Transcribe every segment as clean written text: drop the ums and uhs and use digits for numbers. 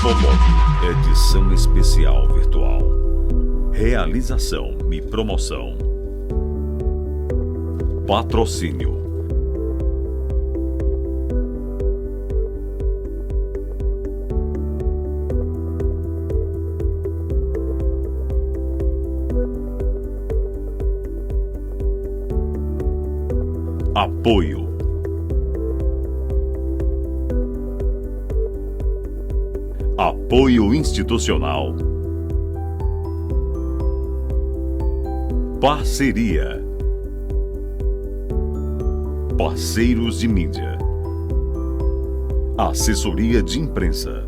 promove edição especial virtual. Realização e promoção. Patrocínio. Apoio. Apoio institucional. Parceria. Parceiros de mídia. Assessoria de imprensa.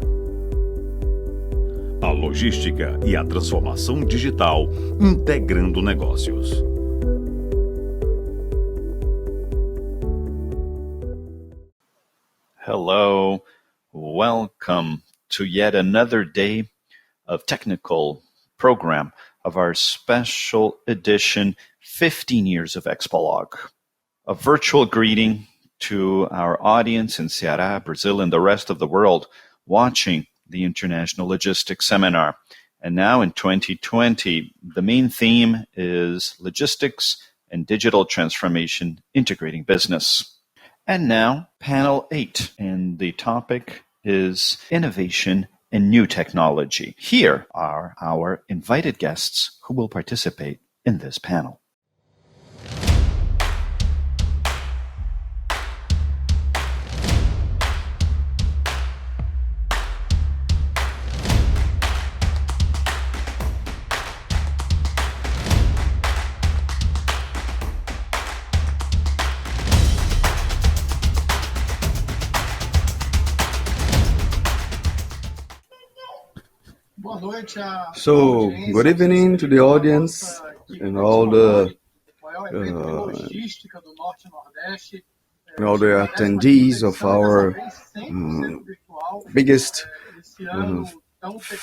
A logística e a transformação digital integrando negócios. Hello, welcome to yet another day of technical program of our special edition 15 Years of Expolog. A virtual greeting to our audience in Ceará, Brazil, and the rest of the world watching the International Logistics Seminar. And now in 2020, the main theme is logistics and digital transformation integrating business. And now, panel 8, and the topic is innovation and new technology. Here are our invited guests who will participate in this panel. So, good evening to the audience and all the attendees of our biggest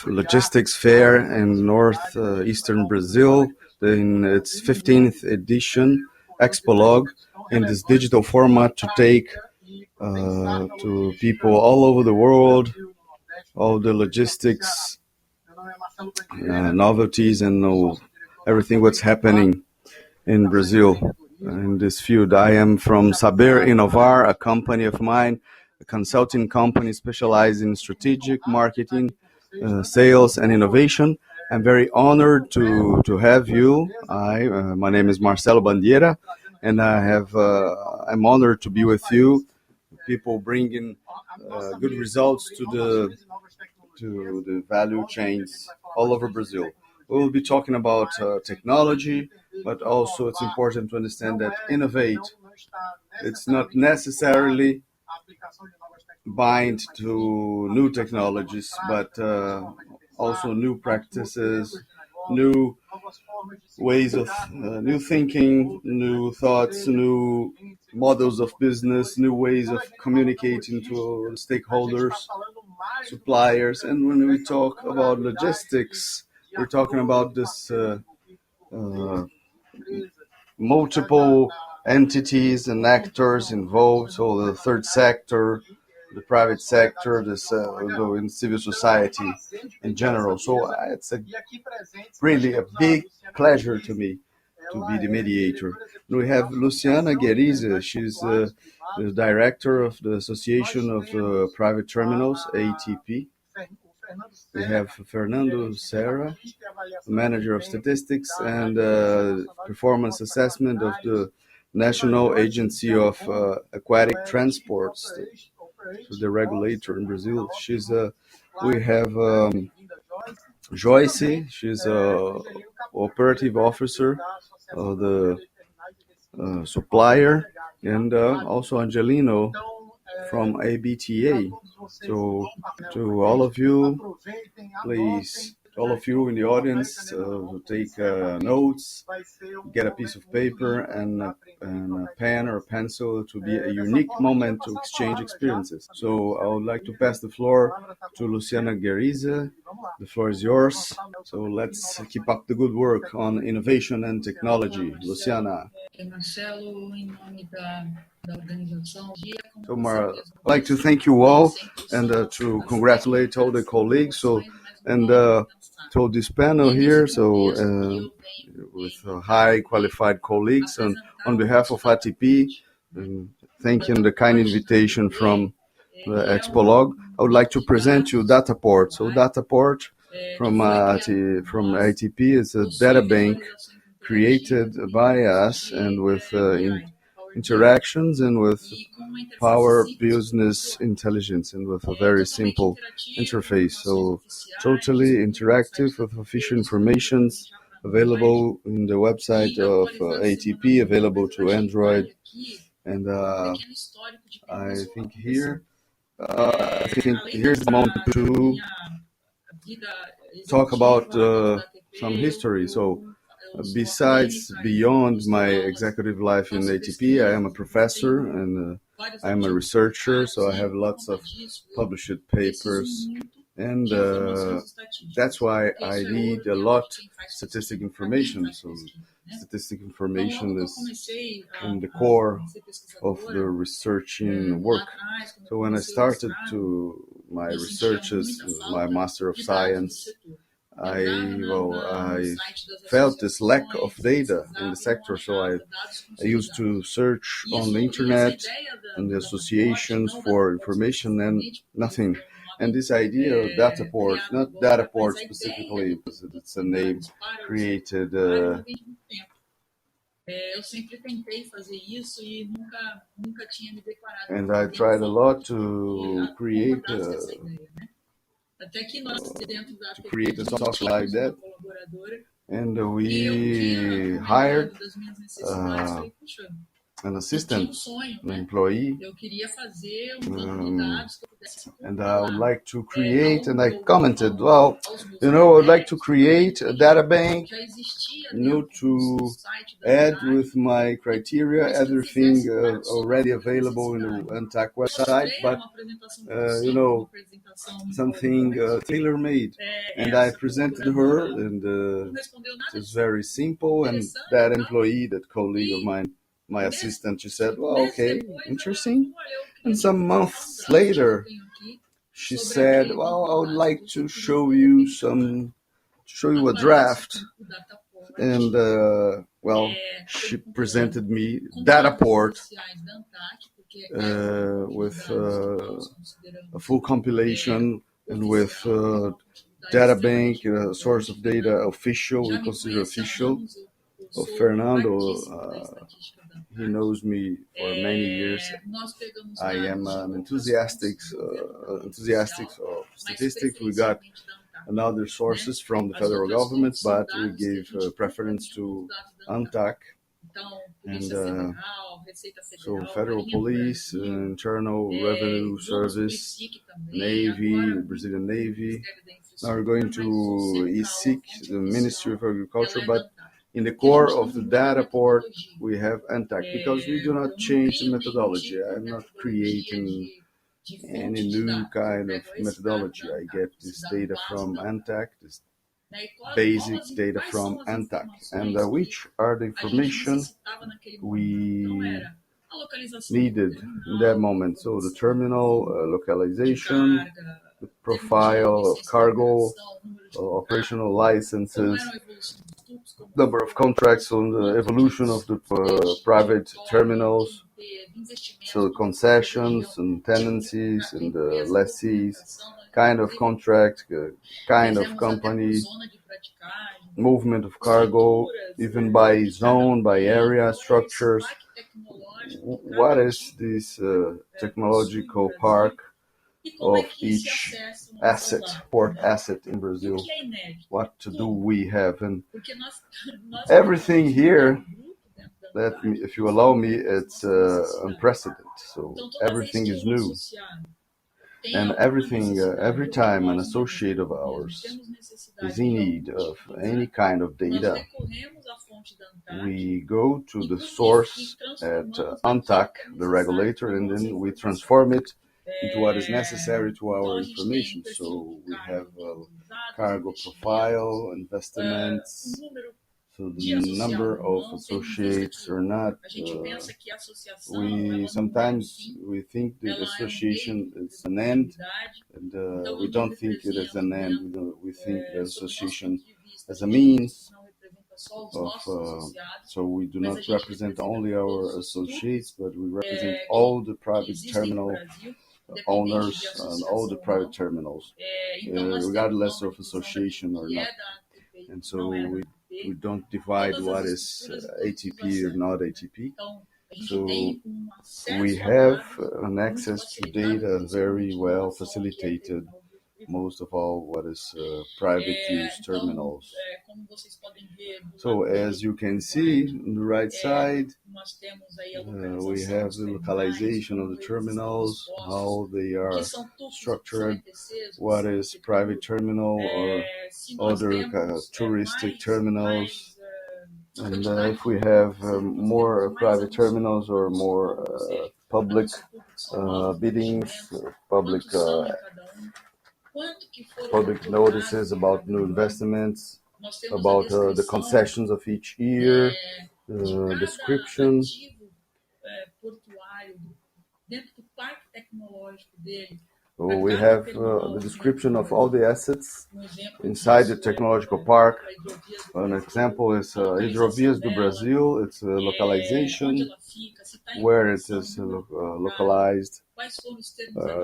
logistics fair in northeastern Brazil, in its 15th edition, Expolog, in this digital format to take to people all over the world, all the logistics novelties and everything what's happening in Brazil in this field. I am from Saber, Inovar, a company of mine, a consulting company specialized in strategic marketing, sales and innovation. I'm very honored to have you. My name is Marcelo Bandiera, and I'm honored to be with you. People bringing good results to the value chains all over Brazil. We will be talking about technology, but also it's important to understand that innovate, it's not necessarily bind to new technologies, but also new practices, new ways of new thinking, new thoughts, new models of business, new ways of communicating to stakeholders, suppliers. And when we talk about logistics, we're talking about this multiple entities and actors involved, so the third sector, the private sector, this in civil society in general. So it's really a big pleasure to me to be the mediator. We have Luciana Guerise. She's the director of the Association of Private Terminals, ATP. We have Fernando, Serra, manager of statistics and performance assessment of the National Agency of Aquatic Transports, the regulator in Brazil. We have Joyce. She's a operative officer of the supplier, and also Angelino from ABTRA. So to all of you, please, all of you in the audience take notes, get a piece of paper and a pen or a pencil to be a unique moment to exchange experiences. So I would like to pass the floor to Luciana Guerise. The floor is yours. So let's keep up the good work on innovation and technology. Luciana. So I'd like to thank you all and to congratulate all the colleagues. To this panel here, with high qualified colleagues, and on behalf of ATP, thanking the kind invitation from the Expolog, I would like to present you Dataport. So Dataport from ATP is a data bank created by us and with interactions and with power business intelligence and with a very simple interface. So totally interactive with official informations available in the website of ATP, available to Android. And I think here's the moment to talk about some history. So beyond my executive life in ATP, I am a professor and I'm a researcher, so I have lots of published papers, and that's why I need a lot of statistic information. So statistic information is in the core of the researching work. So when I started my researches, my Master of Science, I felt this lack of data in the sector, so I used to search on the internet and the associations for information and nothing. And this idea of Dataport, not Dataport specifically, because it's a name created. And I tried a lot to create a software like that, and we hired an assistant, an employee, and I would like to create, and I commented, I would like to create a data bank, to add with my criteria everything already available in the ANTAC website, but something tailor-made. And I presented her, and it was very simple, and that employee, that colleague of mine, my assistant, she said, okay, interesting. And some months later, she said, I would like to show you a draft. And, she presented me Dataport with a full compilation and with data bank, source of data official, we consider official, of Fernando. He knows me for many years. I am an enthusiastic of statistics. We got another sources from the federal government, but we gave preference to ANTAC. And so federal police, internal revenue service, Navy, Brazilian Navy. Now we're going to ESIC, the Ministry of Agriculture, but in the core of the Dataport, we have ANTAC, because we do not change the methodology. I'm not creating any new kind of methodology. I get this data from ANTAC, this basic data from ANTAC, and which are the information we needed in that moment. So the terminal localization, the profile of cargo, operational licenses, number of contracts on the evolution of the private terminals, so concessions and tenancies and the lessees, kind of contract, kind of company, movement of cargo, even by zone, by area, structures. What is this technological park of each asset, port asset in Brazil? What do we have? And everything here, if you allow me, it's unprecedented. So everything is new. And everything, every time an associate of ours is in need of any kind of data, we go to the source at ANTAC, the regulator, and then we transform it into what is necessary to our information. So we have a cargo profile, investments, so the number of associates or not. We sometimes think that association is an end, and we don't think it is an end. We think the association as a means of. So we do not represent only our associates, but we represent all the private terminal owners and all the private terminals, regardless of association or not. And so we don't divide what is ATP or not ATP. So we have an access to data very well facilitated, most of all what is private use terminals. So as you can see on the right side, we have the localization of the terminals, how they are structured, what is private terminal or other touristic terminals. And if we have more private terminals or more public biddings, public notices about new investments, about the concessions of each year, description. So we have the description of all the assets inside the technological park. An example is Hidrovias do Brasil. It's a localization, where it is localized,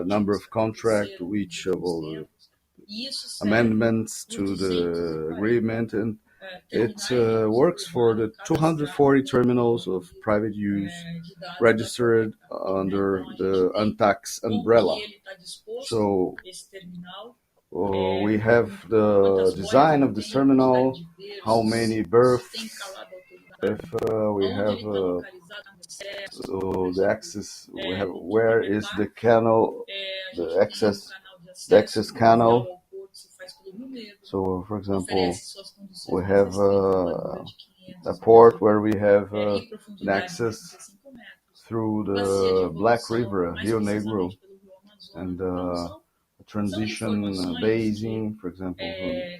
number of contract, which of all the amendments to the agreement, and it works for the 240 terminals of private use registered under the UNTAX umbrella. So we have the design of the terminal, how many berths, if we have so the access, we have where is the canal, the access canal. So, for example, we have a port where we have an access through the Black River, Rio Negro, and a transition basin, for example,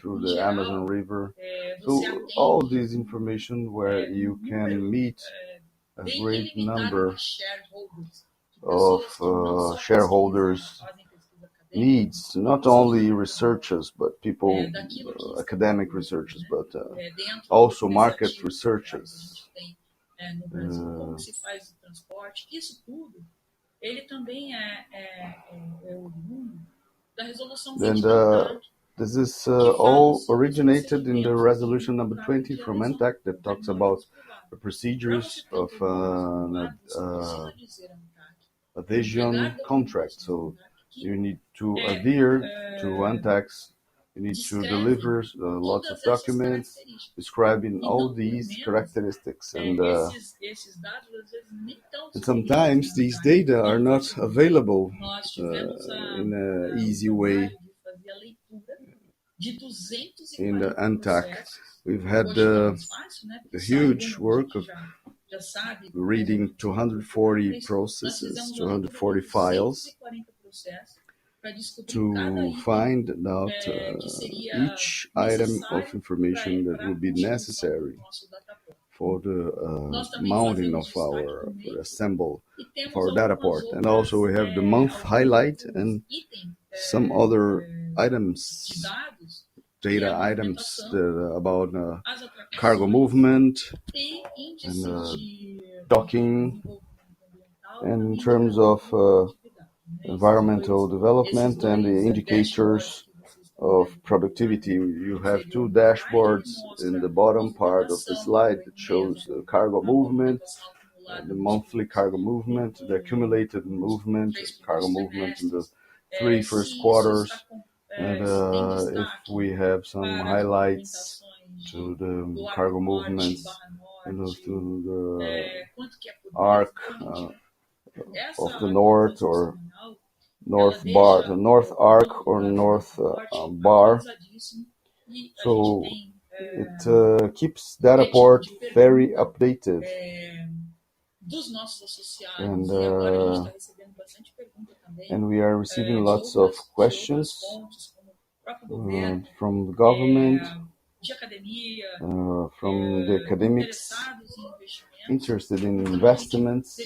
through the Amazon River. So all this information where you can meet a great number of shareholders' needs, not only researchers, but people, academic researchers, but also market researchers. This is all originated in the resolution number 20 from NTAC that talks about the procedures of adhesion contract. So you need to adhere to UNTAX, you need to deliver lots of documents describing all these characteristics. And sometimes these data are not available in an easy way in the UNTAC. We've had the huge work of reading 240 processes, 240 files, to find out each item of information that would be necessary for the mounting of our assemble of our data port. And also we have the month highlight and some other items, data items about cargo movement and docking, and in terms of environmental development and the indicators of productivity. You have two dashboards in the bottom part of the slide that shows the cargo movement, the monthly cargo movement, the accumulated movement, cargo movement in the 3 first quarters, and if we have some highlights to the cargo movements, to the arc of the north or North Bar, the North Arc or North Bar. So it keeps data port very updated. And we are receiving lots of questions from the government, from the academics interested in investments,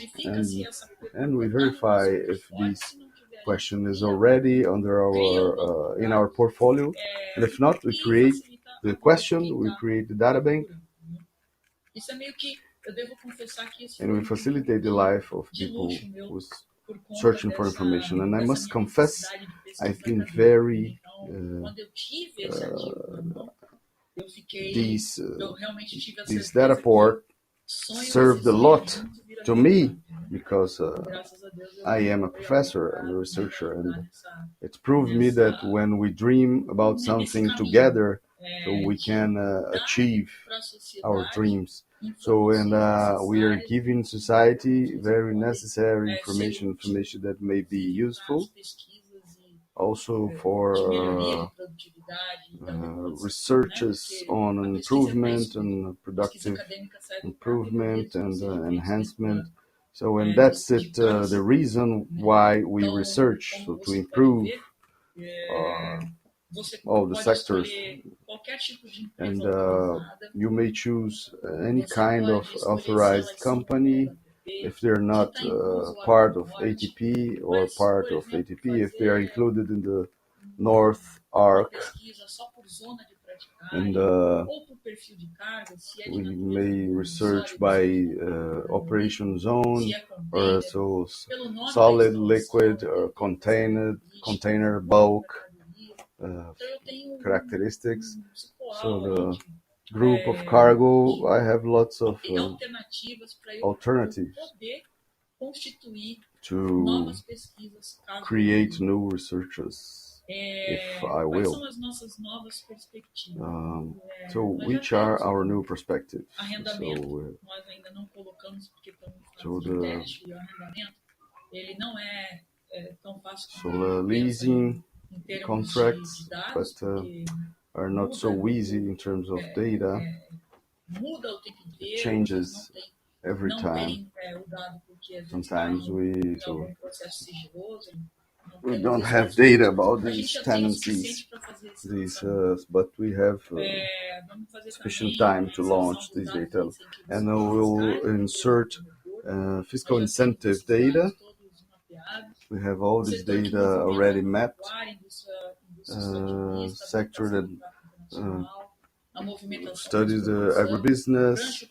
and we verify if this question is already under our in our portfolio, and if not, we create the question, we create the data bank, and we facilitate the life of people who's searching for information. And I must confess, I've been very these data port served a lot to me because I am a professor and a researcher, and it's proved me that when we dream about something together, so we can achieve our dreams. So, and we are giving society very necessary information that may be useful also for researches on improvement and productive improvement and enhancement. So, and that's it, the reason why we research, so to improve all the sectors. And you may choose any kind of authorized company if they're not part of ATP or part of ATP, if they are included in the North Arc. And we may research by operation zone, or so solid, liquid, or container, bulk characteristics. So the group of cargo, I have lots of alternatives to create new researches, if I will. So which are our new perspectives? So the leasing contracts, but are not so easy in terms of data. It changes every time. Sometimes we don't have data about these tendencies, but we have sufficient time to launch this data. And we'll insert fiscal incentive data. We have all this data already mapped. Sector that studies the agribusiness,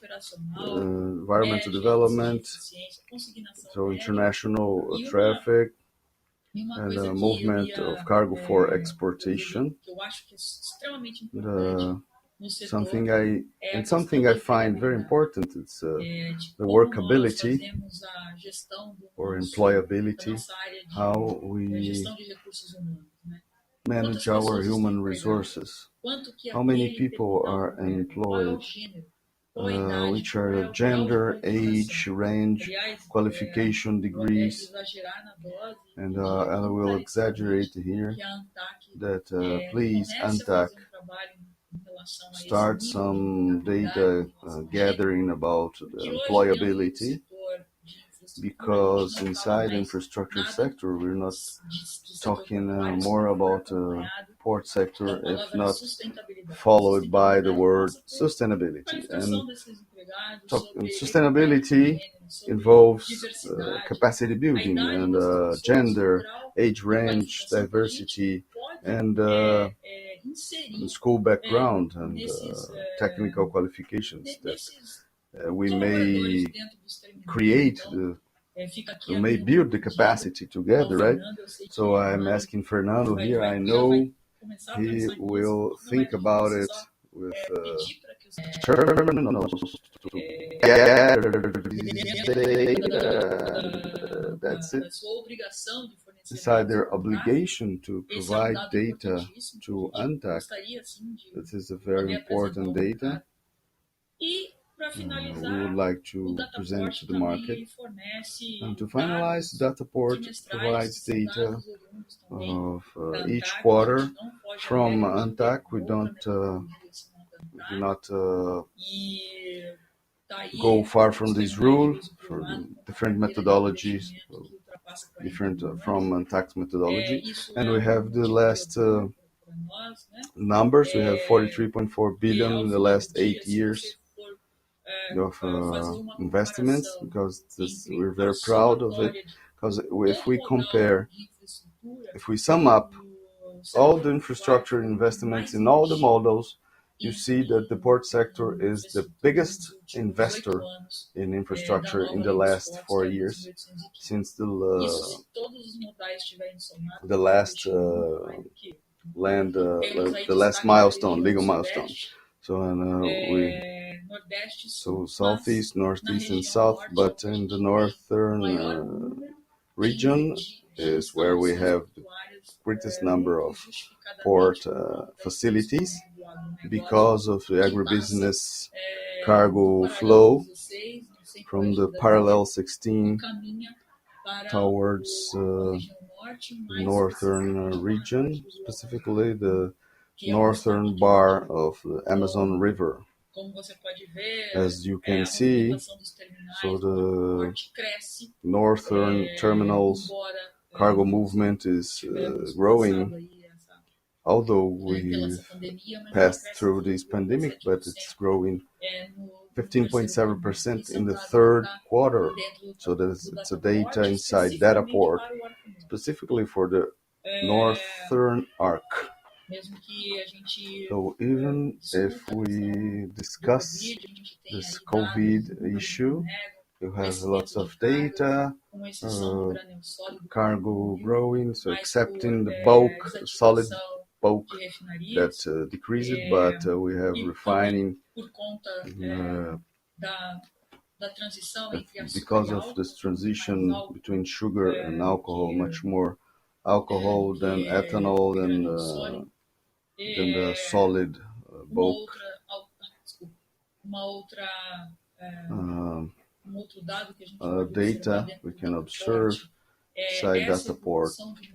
environmental development, so international traffic, and movement of cargo for exportation. Something I find very important is the workability or employability, how we manage our human resources. How many people are employed, which are gender, age, range, qualification, degrees, and I will exaggerate here that please ANTAC start some data gathering about the employability, because inside the infrastructure sector we're not talking more about port sector if not followed by the word sustainability. And sustainability involves capacity building and gender, age range, diversity, and school background and technical qualifications that we may create, we may build the capacity together, right? So I'm asking Fernando here, I know he will think about it with terminals to gather this data. That's it. Beside their obligation to provide data to ANTAC, this is a very important data. we would like to present to the market. And to finalize, Dataport provides data of each quarter from ANTAC. We do not go far from this rule for different methodologies, different from ANTAC's methodology. And we have the last numbers. We have 43.4 billion in the last 8 years of investments, because we're very proud of it. Because if we sum up all the infrastructure investments in all the models, you see that the port sector is the biggest investor in infrastructure in the last 4 years, since the last the last milestone, legal milestone. So southeast, northeast, and south, but in the northern region is where we have the greatest number of port facilities, because of the agribusiness cargo flow from the parallel 16 towards the northern region, specifically the northern bar of the Amazon River. As you can see, so the northern terminals cargo movement is growing, although we've passed through this pandemic, but it's growing 15.7% in the third quarter. So it's a data inside Dataport, specifically for the northern arc. So even if we discuss this COVID issue, you have lots of data, cargo growing, so excepting the bulk, solid bulk that decreased, but we have refining because of this transition between sugar and alcohol, much more alcohol than ethanol than the solid bulk. Data we can observe inside Dataport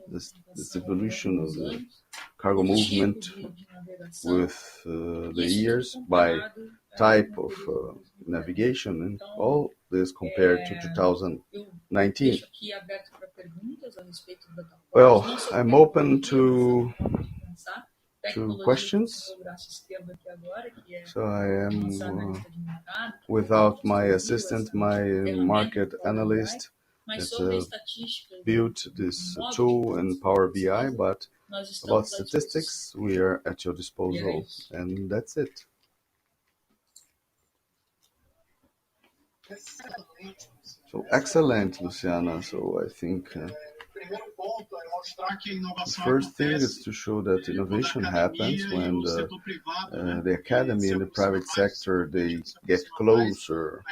this evolution of the cargo movement with the years by type of navigation, and all this compared to 2019. Well, I'm open to questions. So I am without my assistant, my market analyst that built this tool in Power BI, but about statistics, we are at your disposal, and that's it. So excellent, Luciana. So I think the first thing is to show that innovation happens when the academy and the private sector, they get closer.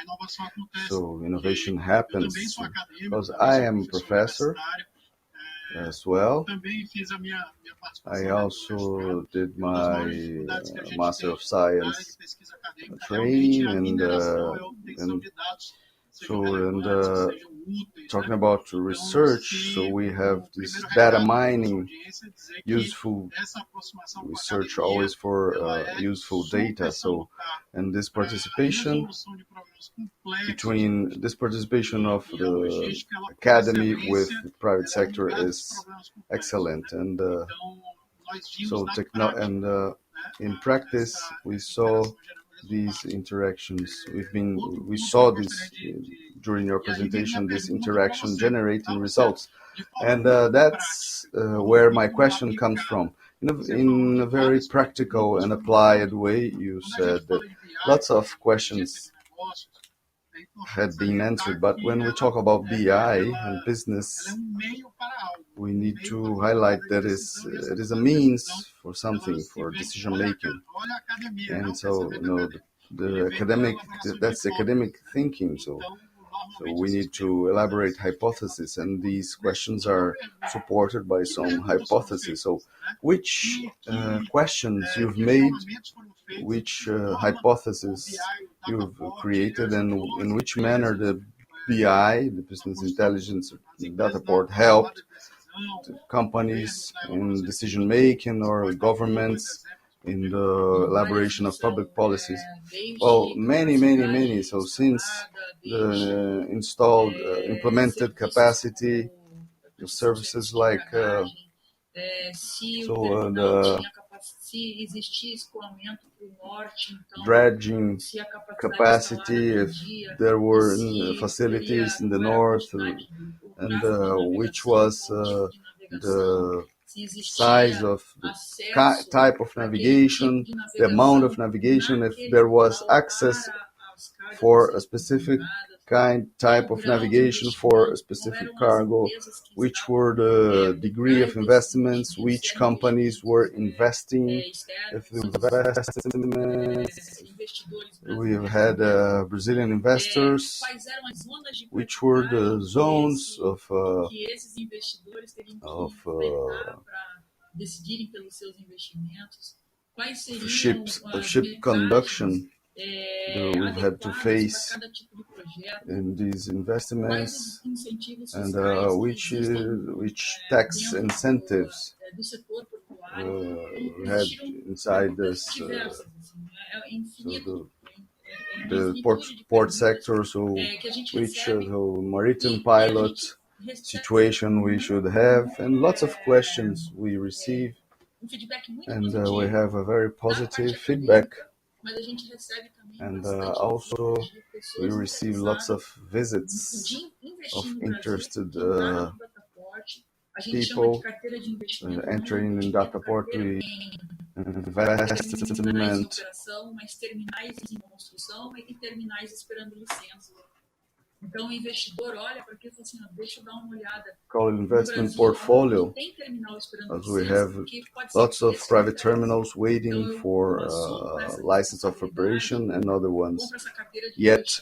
So innovation happens because I am a professor as well. I also did my Master of Science training, and talking about research, so we have this data mining, useful research always for useful data. So, and this participation of the academy with the private sector is excellent. And in practice, we saw these interactions. We saw this during your presentation, this interaction generating results. And that's where my question comes from. In a very practical and applied way, you said that lots of questions had been answered, but when we talk about BI and business, we need to highlight that it is a means for something, for decision making. And so, that's academic thinking. So we need to elaborate hypotheses, and these questions are supported by some hypotheses. So which questions you've made which hypothesis you've created and in which manner the BI, the Business Intelligence Data Port, helped companies in decision-making or governments in the elaboration of public policies. Well, many. So since the implemented capacity of services like the dredging capacity, if there were facilities in the north, and which was the size of the type of navigation, the amount of navigation, if there was access for a specific type of navigation for a specific cargo, which were the degree of investments, which companies were investing, if the investments, we had Brazilian investors, which were the zones of ship conduction we've had to face in these investments, and which tax incentives we had inside this the port sector, so which maritime pilot situation we should have, and lots of questions we receive, and we have a very positive feedback. And also we receive lots of visits of interested people entering in data port. We investment called investment portfolio, as we have lots of private terminals waiting for license of operation and other ones yet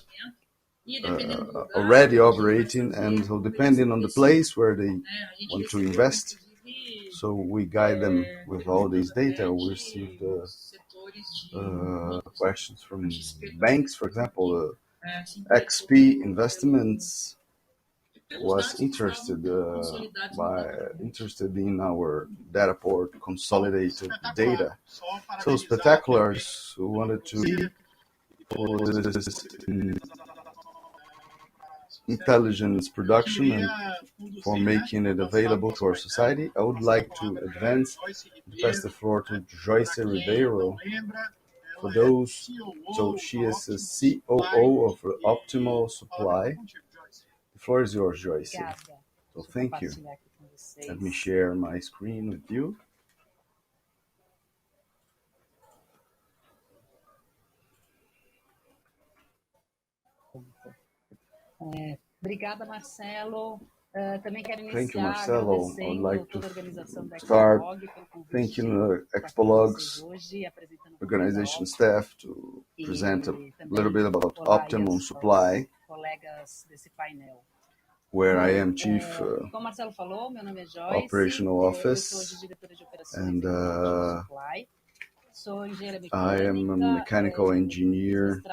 already operating, and so depending on the place where they want to invest, so we guide them with all these data. We receive questions from banks, for example. XP Investments was interested in our data port consolidated data. So Spectaculars who wanted to put this in intelligence production and for making it available to our society. I would like to advance and pass the floor to Joyce Ribeiro. For those, so she is the COO of Optimal Supply. The floor is yours, Joyce. So thank you. Let me share my screen with you. Obrigada, Marcelo. Também quero iniciar Thank you, Marcelo. I would like to start thanking the Expolog's organization staff to present a little bit about Optimum Supply, where I am Chief Operational Office, and I am a mechanical engineer,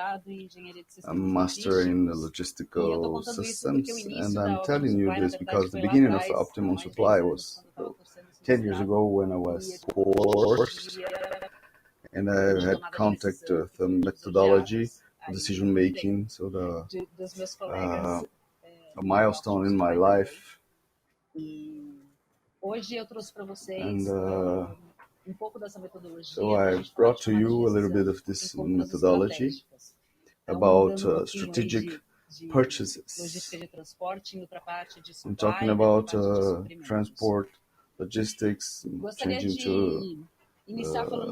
a master in logistical systems, and I'm telling you this because the beginning of Optimum Supply was 10 years ago when I was 4, and I had contact with the methodology, decision making, so a milestone in my life. And so I brought to you a little bit of this methodology about strategic purchases. I'm talking about transport, logistics, changing to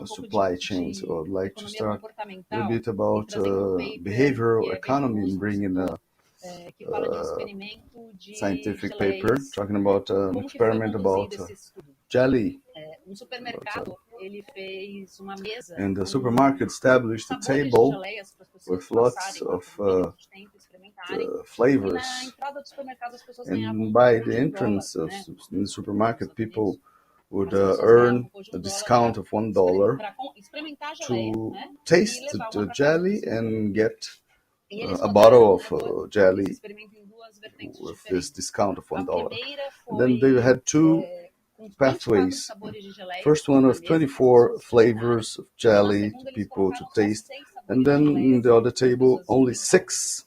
supply chain. So I'd like to start a little bit about behavioral economy and bringing a scientific paper, talking about an experiment about jelly. And the supermarket established a table with lots of flavors. And by the entrance of the supermarket, people would earn a discount of $1 to taste the jelly and get a bottle of jelly with this discount of $1. And then they had two pathways. First one of 24 flavors of jelly to people to taste, and then in the other table only 6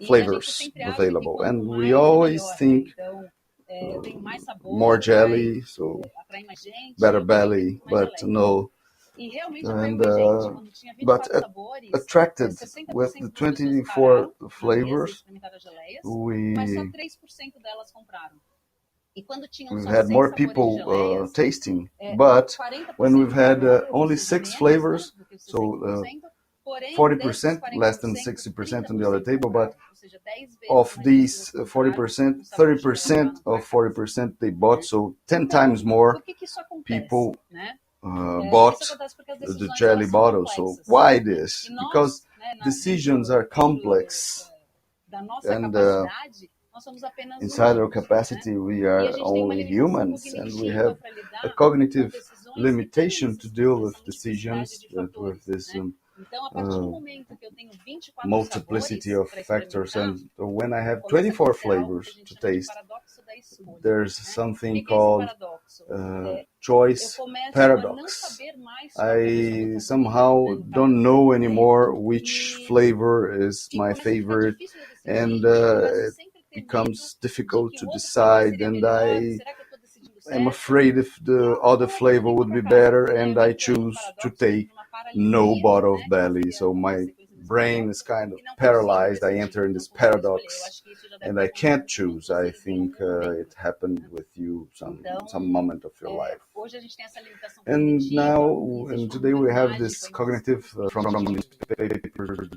flavors available. And we always think more jelly, so better belly, but no. And but attracted with the 24 flavors, we've had more people tasting, but when we've had only 6 flavors, so 40%, less than 60% on the other table, but of these 40%, 30% of 40% they bought, so 10 times more people bought the jelly bottle. So why this? Because decisions are complex, and inside our capacity we are only humans, and we have a cognitive limitation to deal with decisions, with this multiplicity of factors. And when I have 24 flavors to taste, there's something called choice paradox. I somehow don't know anymore which flavor is my favorite, and it becomes difficult to decide, and I am afraid if the other flavor would be better, and I choose to take no bottle of belly. So my brain is kind of paralyzed. I enter in this paradox, and I can't choose. I think it happened with you some moment of your life. And now, and today we have this cognitive from newspapers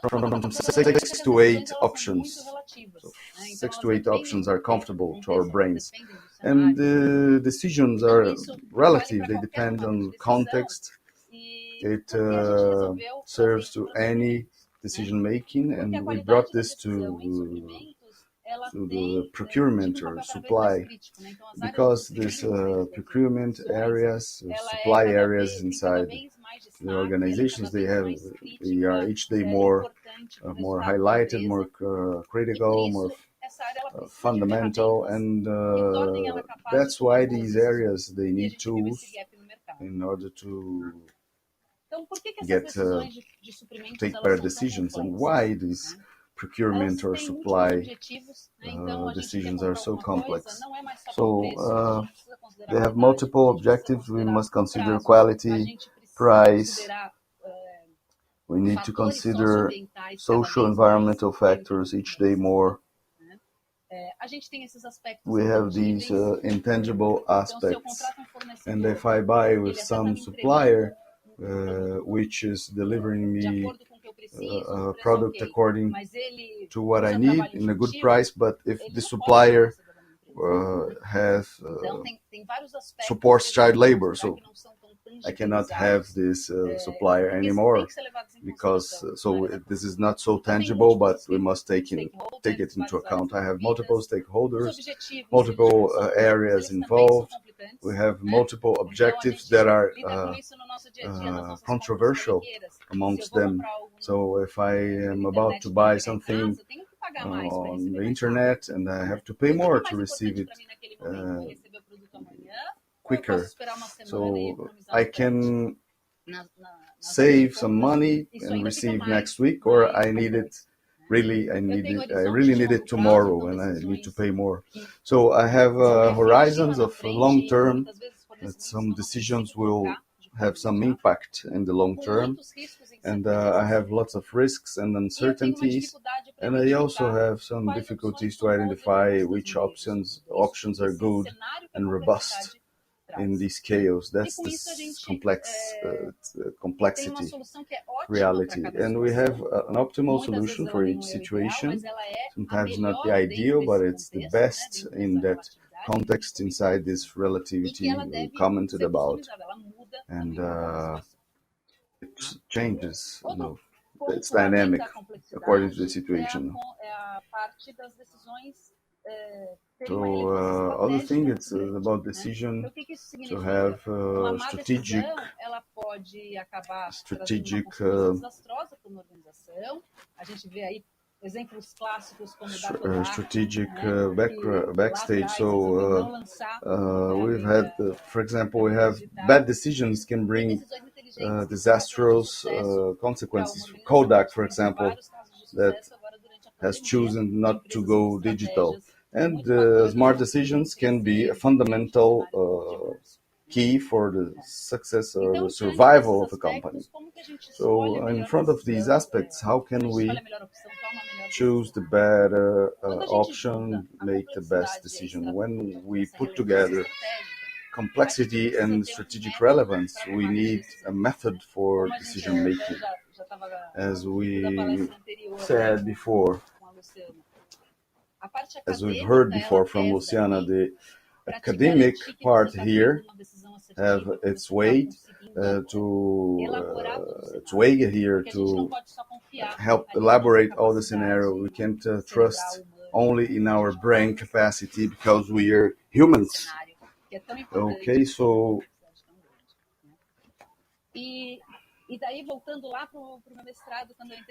from 6 to 8 options. So 6 to 8 options are comfortable to our brains. And the decisions are relative. They depend on context. It serves to any decision making. And we brought this to the procurement or supply, because these procurement areas, supply areas inside the organizations, they are each day more highlighted, more critical, more fundamental, and that's why these areas, they need tools in order to take better decisions. And why these procurement or supply decisions are so complex. So they have multiple objectives. We must consider quality, price. We need to consider social, environmental factors each day more. We have these intangible aspects. And if I buy with some supplier, which is delivering me a product according to what I need in a good price, but if the supplier supports child labor, so I cannot have this supplier anymore, because this is not so tangible, but we must take it into account. I have multiple stakeholders, multiple areas involved. We have multiple objectives that are controversial amongst them. So if I am about to buy something on the internet and I have to pay more to receive it quicker, so I can save some money and receive next week, or I really need it tomorrow and I need to pay more. So I have horizons of long term, that some decisions will have some impact in the long term, and I have lots of risks and uncertainties, and I also have some difficulties to identify which options are good and robust in these chaos. That's this complexity reality, and we have an optimal solution for each situation. Sometimes not the ideal, but it's the best in that context inside this relativity we commented about, and it changes, it's dynamic according to the situation. Other thing, it's about decision to have strategic backstage. So we've had, for example, we have bad decisions can bring disastrous consequences. Kodak, for example, that has chosen not to go digital. And smart decisions can be a fundamental key for the success or the survival of a company. So in front of these aspects, how can we choose the better option, make the best decision? When we put together complexity and strategic relevance, we need a method for decision making. As we said before, as we've heard before from Luciana, the academic part here have its weight to help elaborate all the scenario. We can't trust only in our brain capacity because we are humans. Okay, so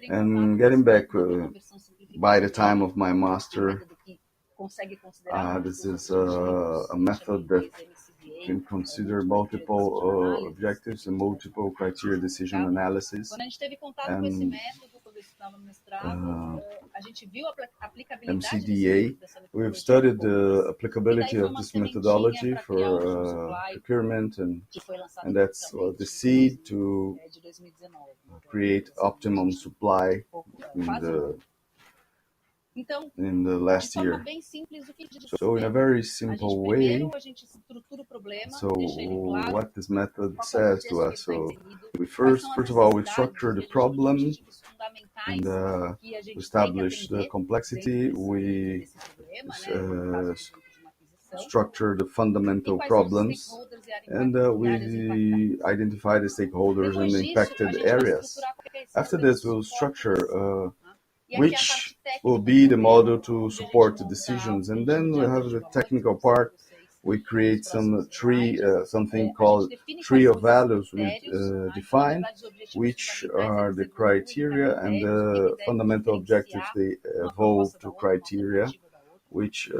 and getting back by the time of my master, this is a method that can consider multiple objectives and multiple criteria decision analysis. And MCDA, we've studied the applicability of this methodology for procurement, and that's the seed to create optimum supply in the last year. So in a very simple way, so what this method says to us, so we first of all, we structure the problem and establish the complexity. We structure the fundamental problems, and we identify the stakeholders in the impacted areas. After this, we'll structure which will be the model to support the decisions, and then we have the technical part. We create something called tree of values. We define which are the criteria and the fundamental objectives. They evolve to criteria, which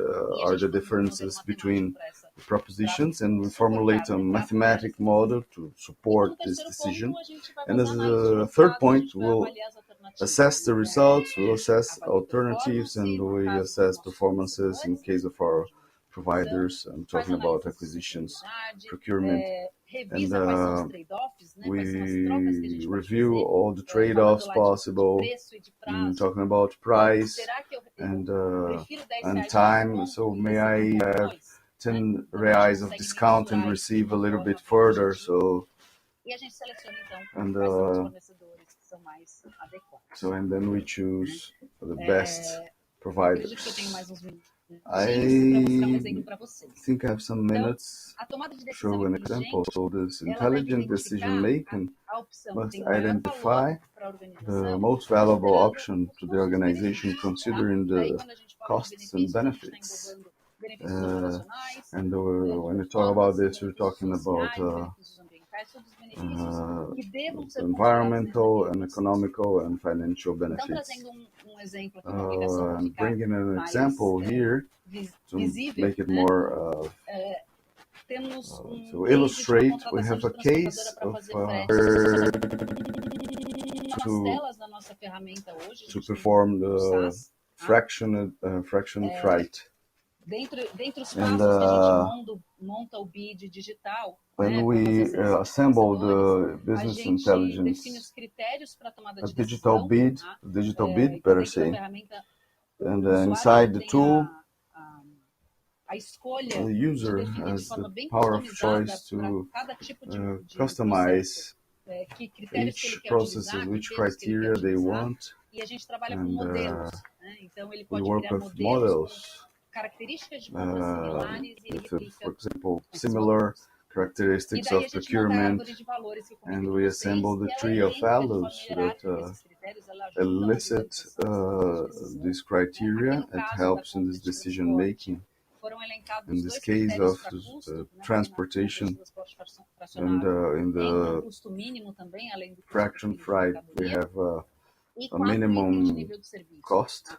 are the differences between the propositions, and we formulate a mathematical model to support this decision. And as a third point, we'll assess the results, we'll assess alternatives, and we assess performances in case of our providers. I'm talking about acquisitions, procurement, and we review all the trade-offs possible. I'm talking about price and time. So may I have 10 reais of discount and receive a little bit further? So and then we choose the best providers. I think I have some minutes to show an example. So this intelligent decision making must identify the most valuable option to the organization, considering the costs and benefits. And when we talk about this, we're talking about environmental and economical and financial benefits. I'm bringing an example here to make it more to illustrate. We have a case of to perform the fraction freight. And when we assemble the business intelligence, a digital bid, better say, and inside the tool, the user has the power of choice to customize each process, which criteria they want, and we work with models. For example, similar characteristics of procurement, and we assemble the tree of values that elicit these criteria. It helps in this decision making. In this case of transportation and in the fraction freight, we have a minimum cost,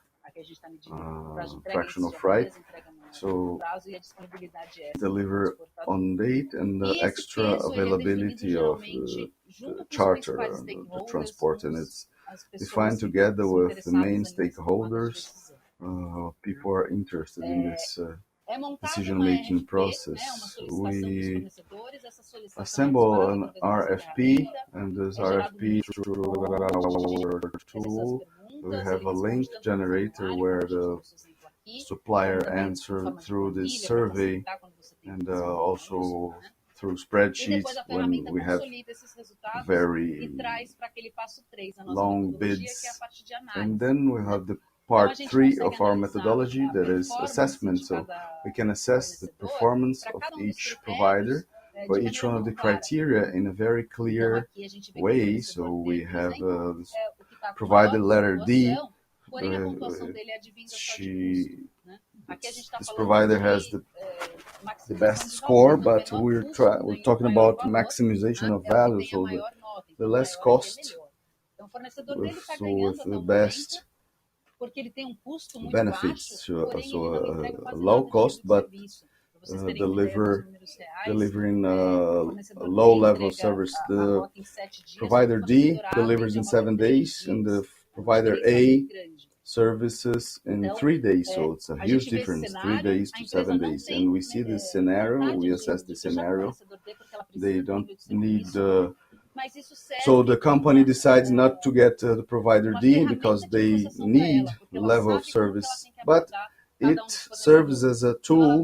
fractional freight, so deliver on date and the extra availability of the charter and the transport, and it's defined together with the main stakeholders. People are interested in this decision-making process. We assemble an RFP, and this RFP through our tool, we have a link generator where the supplier answers through this survey, and also through spreadsheets when we have very long bids. And then we have the part 3 of our methodology, that is assessment. So we can assess the performance of each provider for each one of the criteria in a very clear way. So we have provider letter D. This provider has the best score, but we're talking about maximization of value, so the less cost, with the best benefits, so a low cost, but delivering a low level of service. The provider D delivers in 7 days, and the provider A services in 3 days. So it's a huge difference, 3 days to 7 days. And we see this scenario, we assess the scenario. They don't need so the company decides not to get the provider D because they need level of service, but it serves as a tool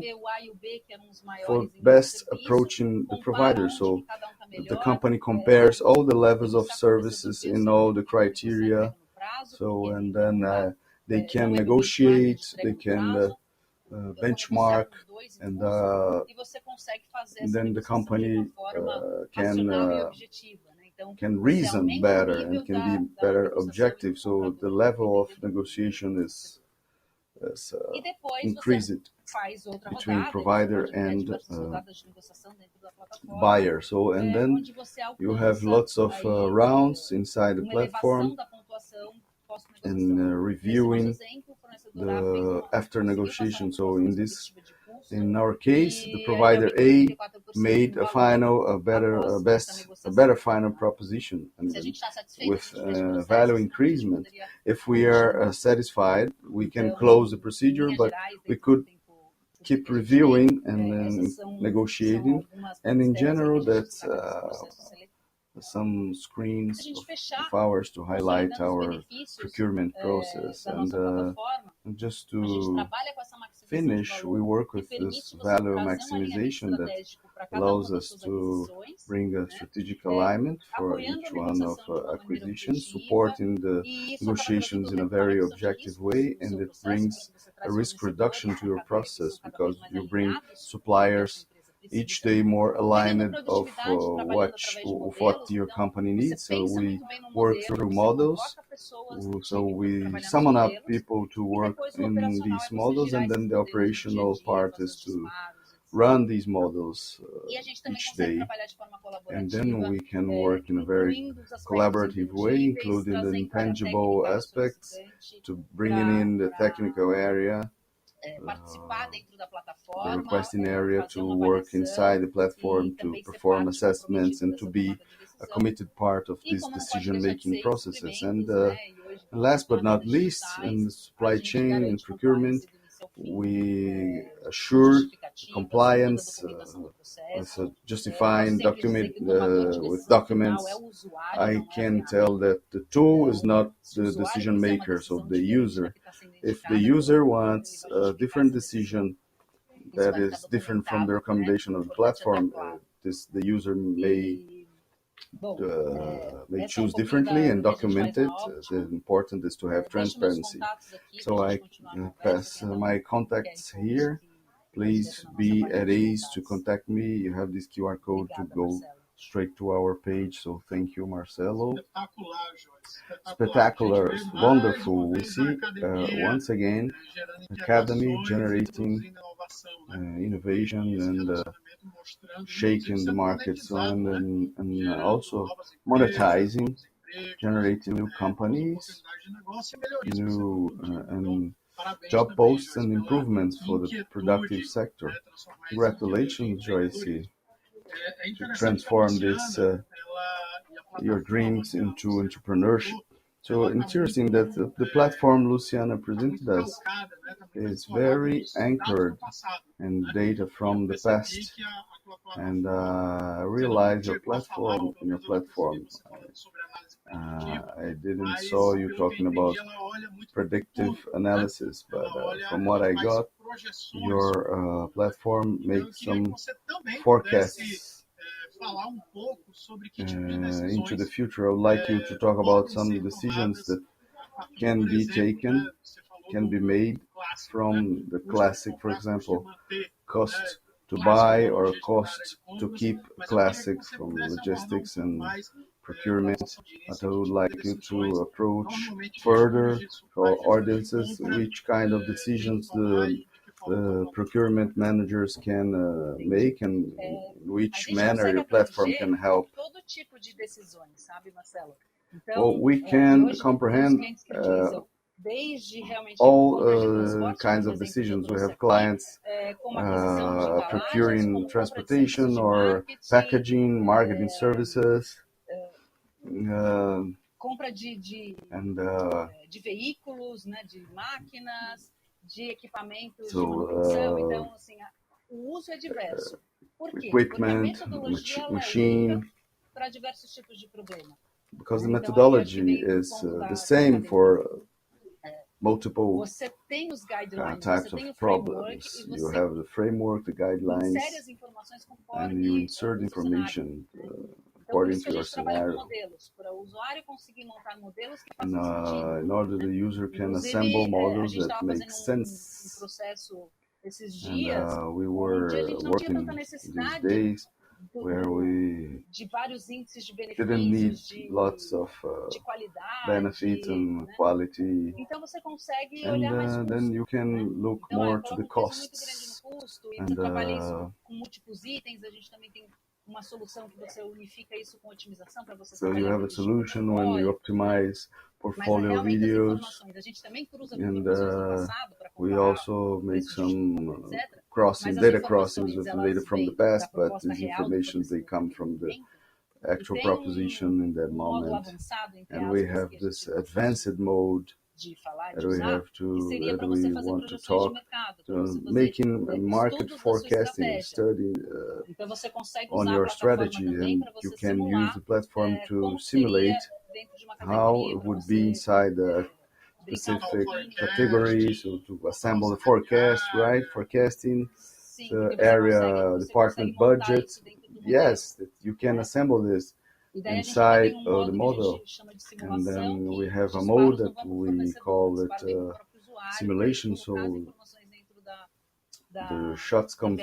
for best approaching the provider. So the company compares all the levels of services in all the criteria. So, and then they can negotiate, they can benchmark, and then the company can reason better and can be better objective. So the level of negotiation is increased between provider and buyer. So, and then you have lots of rounds inside the platform and reviewing the after negotiation. So in our case, the provider A made a better final proposition, and with value increasement. If we are satisfied, we can close the procedure, but we could keep reviewing and then negotiating. And in general, that's some screens of ours to highlight our procurement process. And just to finish, we work with this value maximization that allows us to bring a strategic alignment for each one of acquisitions, supporting the negotiations in a very objective way, and it brings a risk reduction to your process because you bring suppliers each day more aligned of what your company needs. So we work through models. So we summon up people to work in these models, and then the operational part is to run these models each day. And then we can work in a very collaborative way, including the intangible aspects, to bringing in the technical area, the requesting area, to work inside the platform, to perform assessments, and to be a committed part of these decision-making processes. And last but not least, in the supply chain and procurement, we assure compliance with justifying with documents. I can tell that the tool is not the decision maker, so the user. If the user wants a different decision that is different from the recommendation of the platform, the user may choose differently and document it. The important is to have transparency. So I pass my contacts here, please be at ease to contact me. You have this QR code to go straight to our page. So thank you, Marcelo. Spectacular, wonderful. We see once again Academy generating innovation and shaking the markets and also monetizing, generating new companies, new and job posts and improvements for the productive sector. Congratulations, Joyce, to transform this your dreams into entrepreneurship. So interesting that the platform Luciana presented us is very anchored in data from the past. And I realize in your platform, I didn't saw you talking about predictive analysis, but from what I got, your platform makes some forecasts into the future. I would like you to talk about some decisions that can be taken, can be made from the classic, for example, cost to buy or cost to keep classic from logistics and procurement. But I would like you to approach further for audiences which kind of decisions the procurement managers can make and in which manner your platform can help. Well, we can comprehend all kinds of decisions. We have clients procuring transportation or packaging, marketing services, compra de veículos, né, de máquinas, de equipamentos de manutenção. Então, assim, o uso é diverso. Por quê? Equipment, porque a metodologia machine, para diversos tipos de problema. Because the methodology is the same for multiple types of problems. You have the framework, the guidelines, and you insert information according to your scenario. And in order the user can assemble models that make sense. And we were working these days where we didn't need lots of benefit and quality, and then you can look more to the costs. And so you have a solution when you optimize portfolio videos, and we also make some data crossings with the data from the past, but these informations, they come from the actual proposition in that moment. And we have this advanced mode that we want to talk, making a market forecasting study on your strategy, and you can use the platform to simulate how it would be inside the specific categories, so to assemble the forecast, right? Forecasting the area department budgets. Yes, you can assemble this inside of the model, and then we have a mode that we call it simulation, so the shots come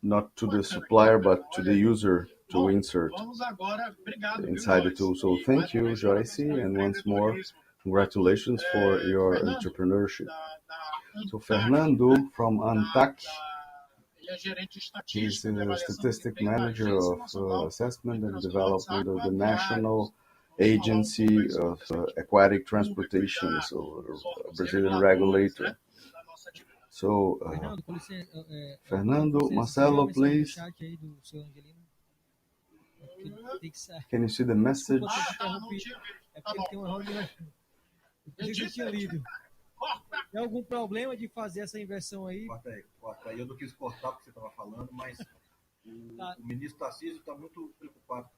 not to the supplier but to the user to insert inside the tool. So thank you, Joyce, and once more congratulations for your entrepreneurship. So Fernando from ANTAC, he's the statistic manager of assessment and development of the National Agency of Aquatic Transportation, so a Brazilian regulator. So, Fernando, Marcelo, please. Can you see the message? Tem algum problema de fazer essa inversão aí? Corta aí. Eu não quis cortar o que você estava falando, mas o ministro Tarcísio está muito preocupado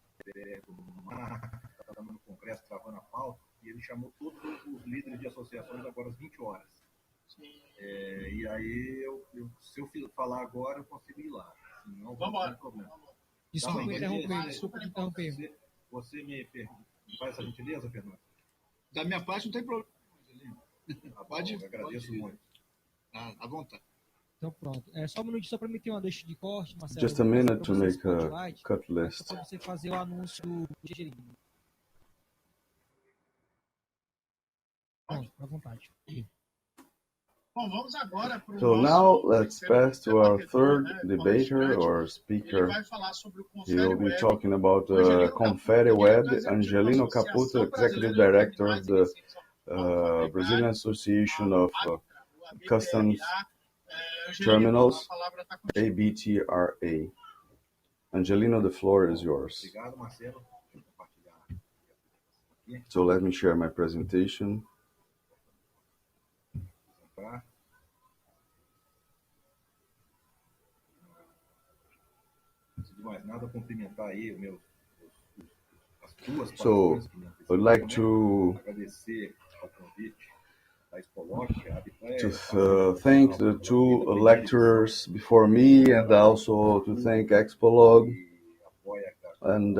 com o marketing, está no Congresso travando a pauta, e ele chamou todos os líderes de associações agora às 20 horas. E aí, se eu falar agora, eu consigo ir lá. Não tem problema. Desculpa interromper. Você me faz essa gentileza, Fernando? Da minha parte, não tem problema. Pode. Agradeço muito. À vontade. Então pronto. Só um minutinho só para me ter uma deixa de corte, Marcelo. Just a minute to make a cut list. Para você fazer o anúncio do Angelino. Pronto, à vontade. So now let's pass to our third debater or speaker. He'll be talking about Confere Web, Angelino Caputo, Executive Director of the Brazilian Association of Customs Terminals, ABTRA. Angelino, the floor is yours. So let me share my presentation. So I'd like to thank the two lecturers before me, and also to thank Expolog. And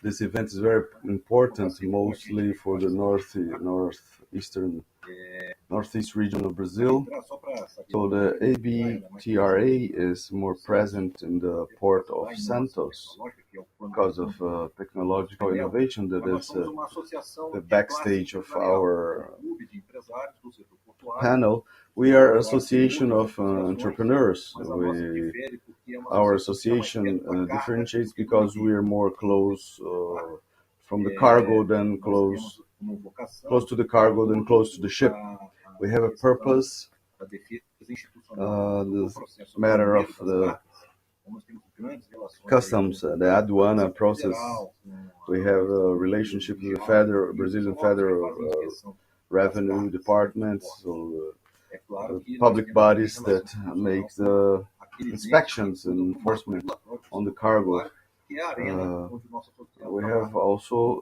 this event is very important, mostly for the northeast region of Brazil. So the ABTRA is more present in the port of Santos because of technological innovation that is the backstage of our panel. We are an association of entrepreneurs. Our association differentiates because we are more close from the cargo than close to the cargo than close to the ship. We have a purpose. The matter of the customs, the aduana process. We have a relationship with the Brazilian Federal Revenue Department, so public bodies that make the inspections and enforcement on the cargo. We have also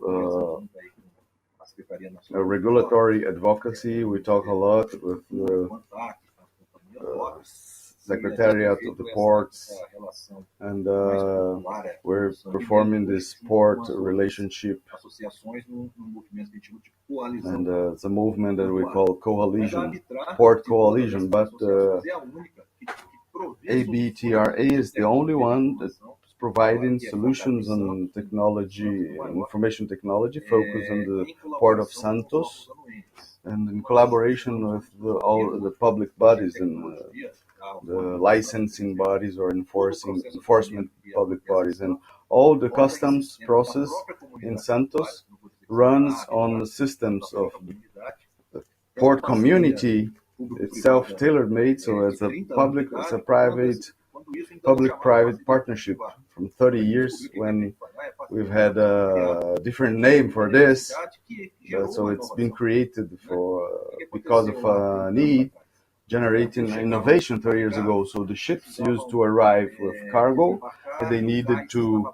a regulatory advocacy. We talk a lot with the Secretariat of the Ports, and we're performing this port relationship, and it's a movement that we call coalition, port coalition, but ABTRA is the only one that's providing solutions on technology, information technology, focused on the port of Santos, and in collaboration with all the public bodies and the licensing bodies or enforcement public bodies. And all the customs process in Santos runs on the systems of the port community itself, tailor-made. So it's a public-private partnership from 30 years, when we've had a different name for this. So it's been created because of a need, generating innovation 30 years ago. So the ships used to arrive with cargo, and they needed to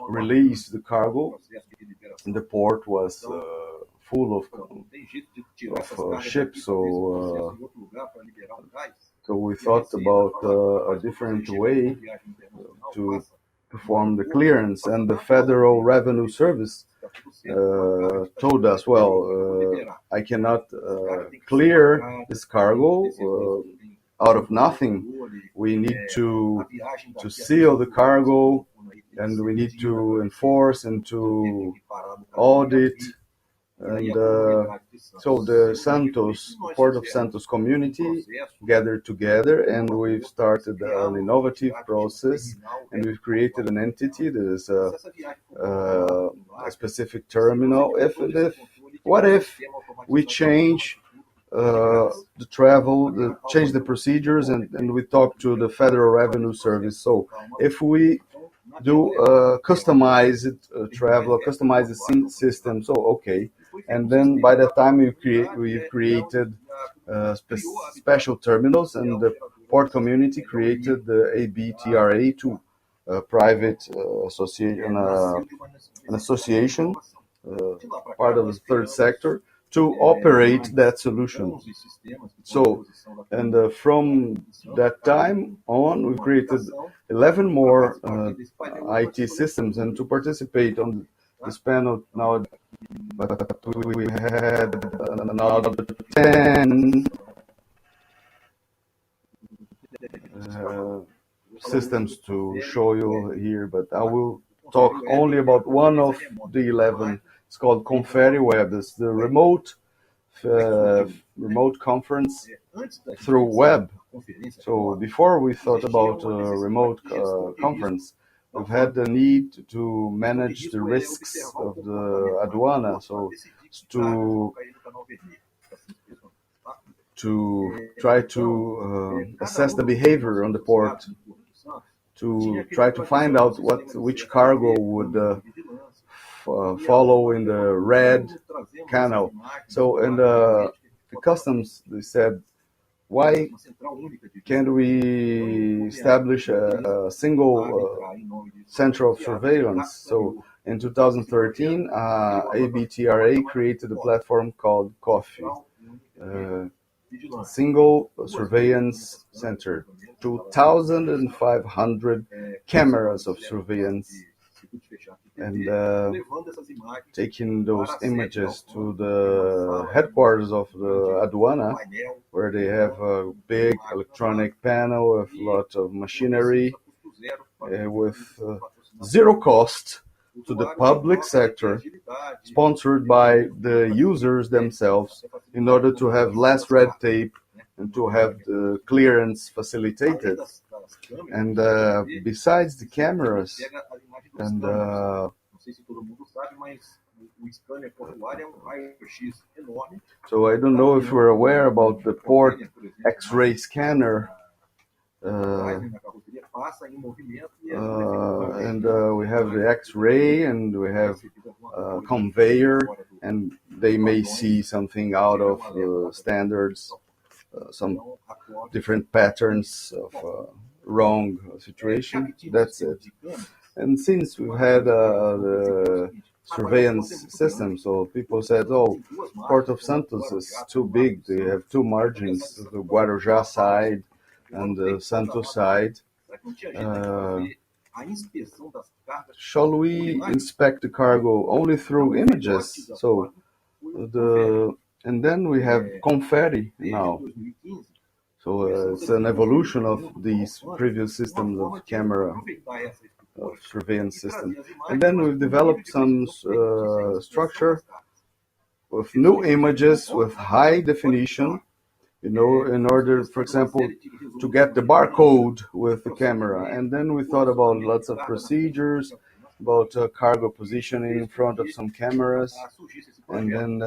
release the cargo, and the port was full of ships. So we thought about a different way to perform the clearance, and the Federal Revenue Service told us, I cannot clear this cargo out of nothing. We need to seal the cargo, and we need to enforce and to audit. And so the Port of Santos community gathered together, and we've started an innovative process, and we've created an entity that is a specific terminal. What if we change the travel, change the procedures, and we talk to the Federal Revenue Service? So if we do customized travel, customized system, so okay. And then by the time we've created special terminals, and the port community created the ABTRA, to a private association, an association, part of the third sector, to operate that solution. So, and from that time on, we created 11 more IT systems, and to participate on this panel now, but we had another 10 systems to show you here, but I will talk only about one of the 11. It's called Confere Web. It's the remote conference through web. So before we thought about a remote conference, we've had the need to manage the risks of the aduana. So to try to assess the behavior on the port, to try to find out which cargo would follow in the red canal. So, and the customs, they said, why can't we establish a single center of surveillance? So in 2013, ABTRA created a platform called COFFEE, Single Surveillance Center, 2,500 cameras of surveillance, and taking those images to the headquarters of the aduana, where they have a big electronic panel with a lot of machinery, with zero cost to the public sector, sponsored by the users themselves, in order to have less red tape and to have the clearance facilitated. And besides the cameras, and so I don't know if we're aware about the port X-ray scanner, and we have the X-ray, and we have conveyor, and they may see something out of the standards, some different patterns of wrong situation. That's it. And since we've had the surveillance system, so people said, oh, Port of Santos is too big. They have two margins, the Guarujá side and the Santos side. Shall we inspect the cargo only through images? So and then we have Confere now. So it's an evolution of these previous systems of camera surveillance system. And then we've developed some structure with new images with high definition, in order, for example, to get the barcode with the camera. And then we thought about lots of procedures, about cargo positioning in front of some cameras. And then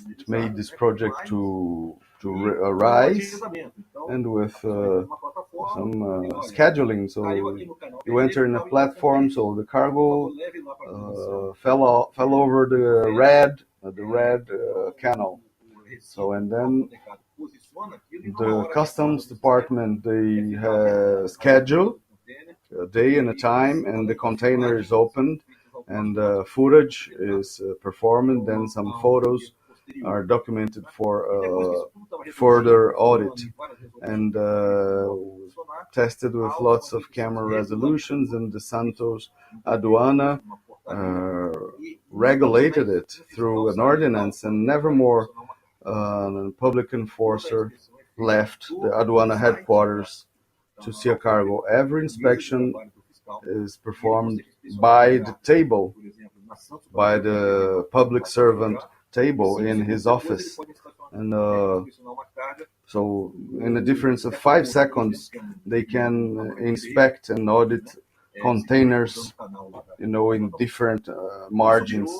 it made this project to arise, and with some scheduling. So you enter in a platform, so the cargo fell over the red canal. So, and then the customs department, they schedule a day and a time, and the container is opened, and footage is performed, then some photos are documented for further audit, and tested with lots of camera resolutions, and the Santos Aduana regulated it through an ordinance, and never more a public enforcer left the Aduana headquarters to see a cargo. Every inspection is performed by the table, by the public servant table in his office. And so in a difference of 5 seconds, they can inspect and audit containers, in different margins,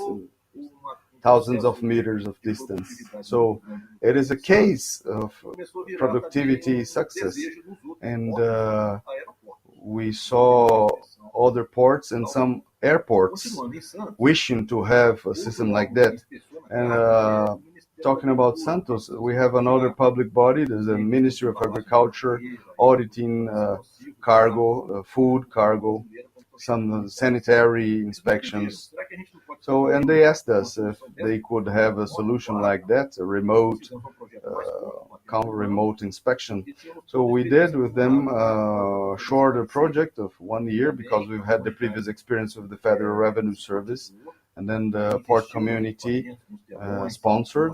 thousands of meters of distance. So it is a case of productivity success. And we saw other ports and some airports wishing to have a system like that. And talking about Santos, we have another public body. There's a Ministry of Agriculture auditing cargo, food cargo, some sanitary inspections. So, and they asked us if they could have a solution like that, a remote remote inspection. So we did with them a shorter project of 1 year because we've had the previous experience with the Federal Revenue Service, and then the port community sponsored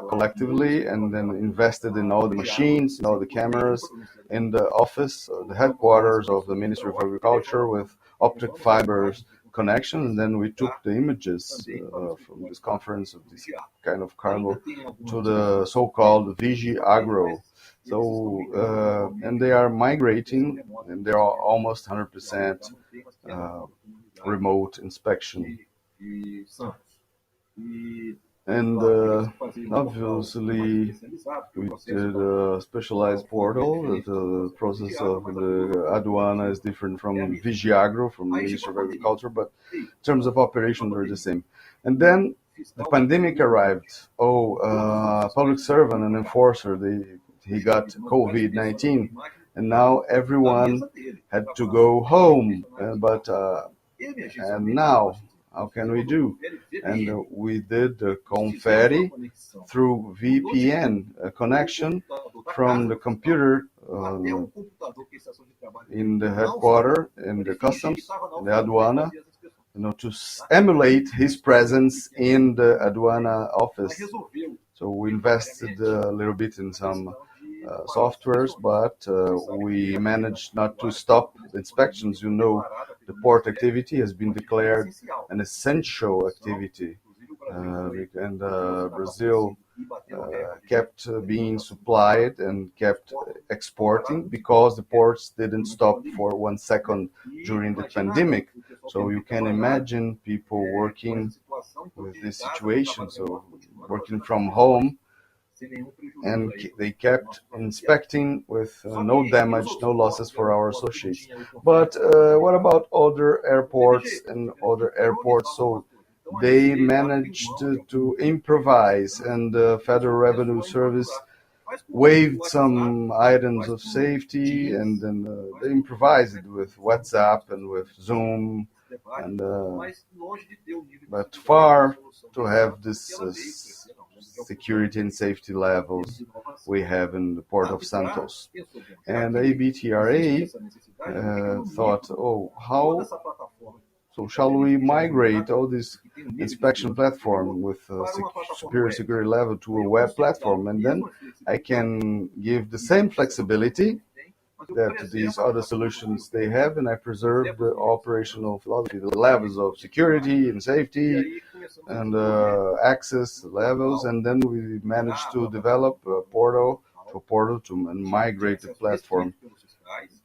collectively and then invested in all the machines, in all the cameras, in the office, the headquarters of the Ministry of Agriculture with optic fibers connection, and then we took the images from this conference of this kind of cargo to the so-called Vigi Agro. So, and they are migrating, and they are almost 100% remote inspection. And obviously, we did a specialized portal. The process of the Aduana is different from Vigiagro, from the Ministry of Agriculture, but in terms of operation, they're the same. And then the pandemic arrived. Public servant and enforcer, he got COVID-19, and now everyone had to go home. And now, how can we do? And we did the confetti through VPN connection from the computer in the headquarters, in the customs, in the Aduana, to emulate his presence in the Aduana office. So we invested a little bit in some softwares, but we managed not to stop the inspections. The port activity has been declared an essential activity, and Brazil kept being supplied and kept exporting because the ports didn't stop for 1 second during the pandemic. So you can imagine people working with this situation, so working from home, and they kept inspecting with no damage, no losses for our associates. But what about other airports and other airports? So they managed to improvise, and the Federal Revenue Service waived some items of safety, and then they improvised with WhatsApp and with Zoom, and but far to have this security and safety levels we have in the Port of Santos. And ABTRA thought, so shall we migrate all this inspection platform with superior security level to a web platform? And then I can give the same flexibility that these other solutions they have, and I preserve the operational philosophy, the levels of security and safety and access levels, and then we managed to develop a portal and migrate the platform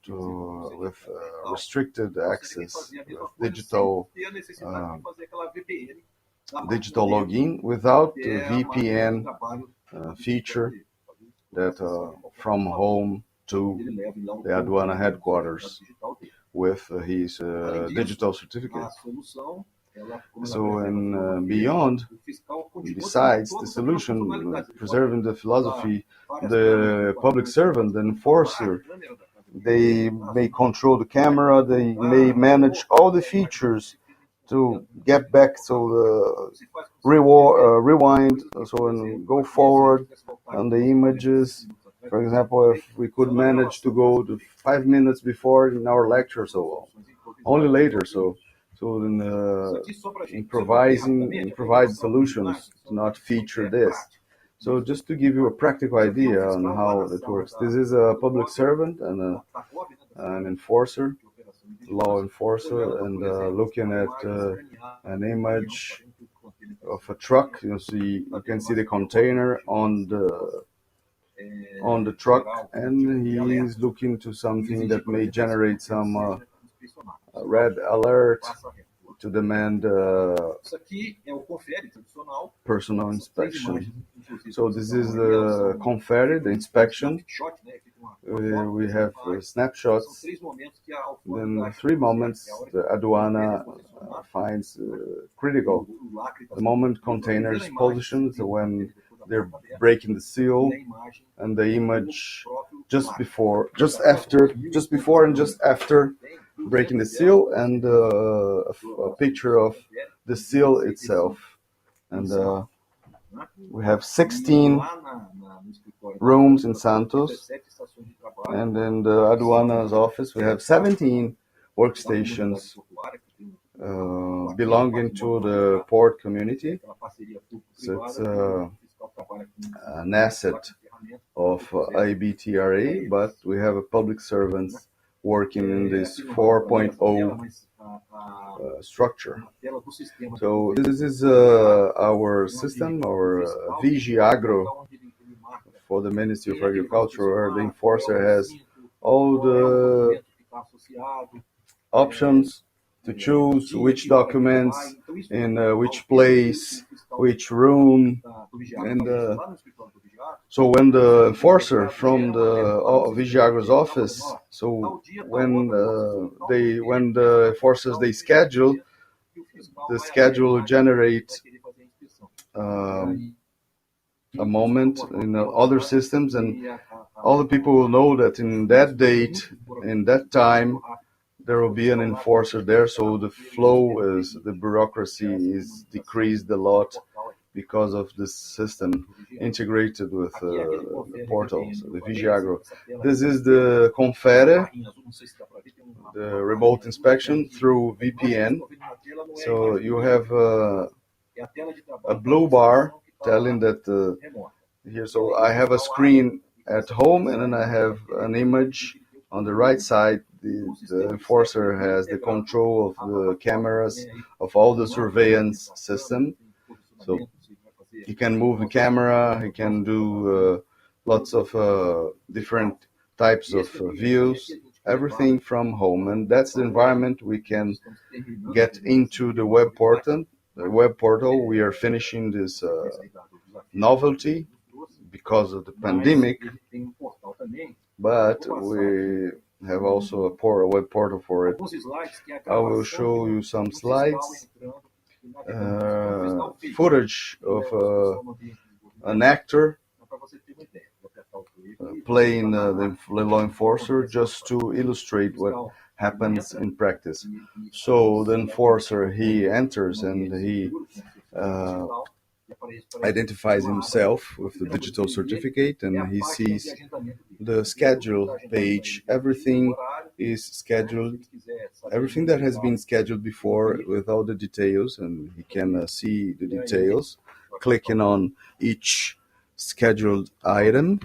with restricted access, with digital login without the VPN feature that from home to the Aduana headquarters with his digital certificate. So, and besides the solution, preserving the philosophy, the public servant, the enforcer, they may control the camera, they may manage all the features to get back, so rewind, so and go forward on the images. For example, if we could manage to go to 5 minutes before in our lecture, so only later, so then improvised solutions to not feature this. So just to give you a practical idea on how it works, this is a public servant and an enforcer, law enforcer, and looking at an image of a truck. You can see the container on the truck, and he is looking to something that may generate some red alert to demand personal inspection. So this is the confetti, the inspection. We have snapshots. Then 3 moments the Aduana finds critical. The moment container is positioned, so when they're breaking the seal, and the image just before and just after breaking the seal, and a picture of the seal itself. And We have 16 rooms in Santos, and in the aduana's office we have 17 workstations belonging to the port community. So it's an asset of ABTRA, but we have a public servants working in this 4.0 structure. So this is our system, our VG Agro for the Ministry of Agriculture, where the enforcer has all the options to choose which documents in which place, which room, and so when the enforcer from the Vigiagro's office, so when the enforcers they schedule, the schedule generates a moment in other systems, and all the people will know that in that date, in that time, there will be an enforcer there. So the flow is, the bureaucracy is decreased a lot because of this system integrated with the portals, the Vigiagro. This is the Confere, the remote inspection through VPN. So you have a blue bar telling that here. So I have a screen at home, and then I have an image on the right side. The enforcer has the control of the cameras of all the surveillance system. So he can move the camera, he can do lots of different types of views, everything from home. And that's the environment we can get into the web portal. The web portal, we are finishing this novelty because of the pandemic, but we have also a web portal for it. I will show you some slides, footage of an actor playing the law enforcer, just to illustrate what happens in practice. So the enforcer, he enters and he identifies himself with the digital certificate, and he sees the schedule page. Everything is scheduled, everything that has been scheduled before with all the details, and he can see the details clicking on each scheduled item.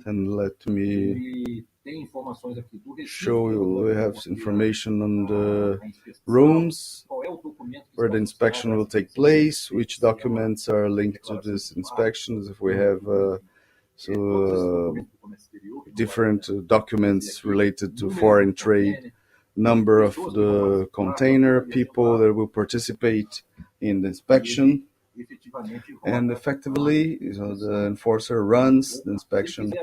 And let me show you, we have information on the rooms where the inspection will take place, which documents are linked to this inspections. If we have different documents related to foreign trade, number of the container, people that will participate in the inspection. And effectively, the enforcer runs the inspection.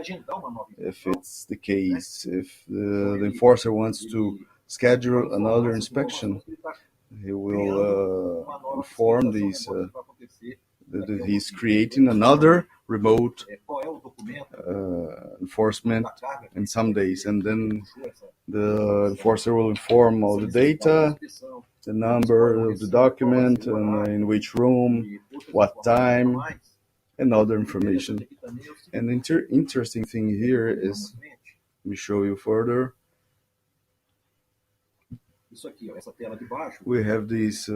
If it's the case, if the enforcer wants to schedule another inspection, he will inform these that he's creating another remote enforcement in some days, and then the enforcer will inform all the data, the number of the document, and in which room, what time, and other information. And the interesting thing here is, let me show you further. We have this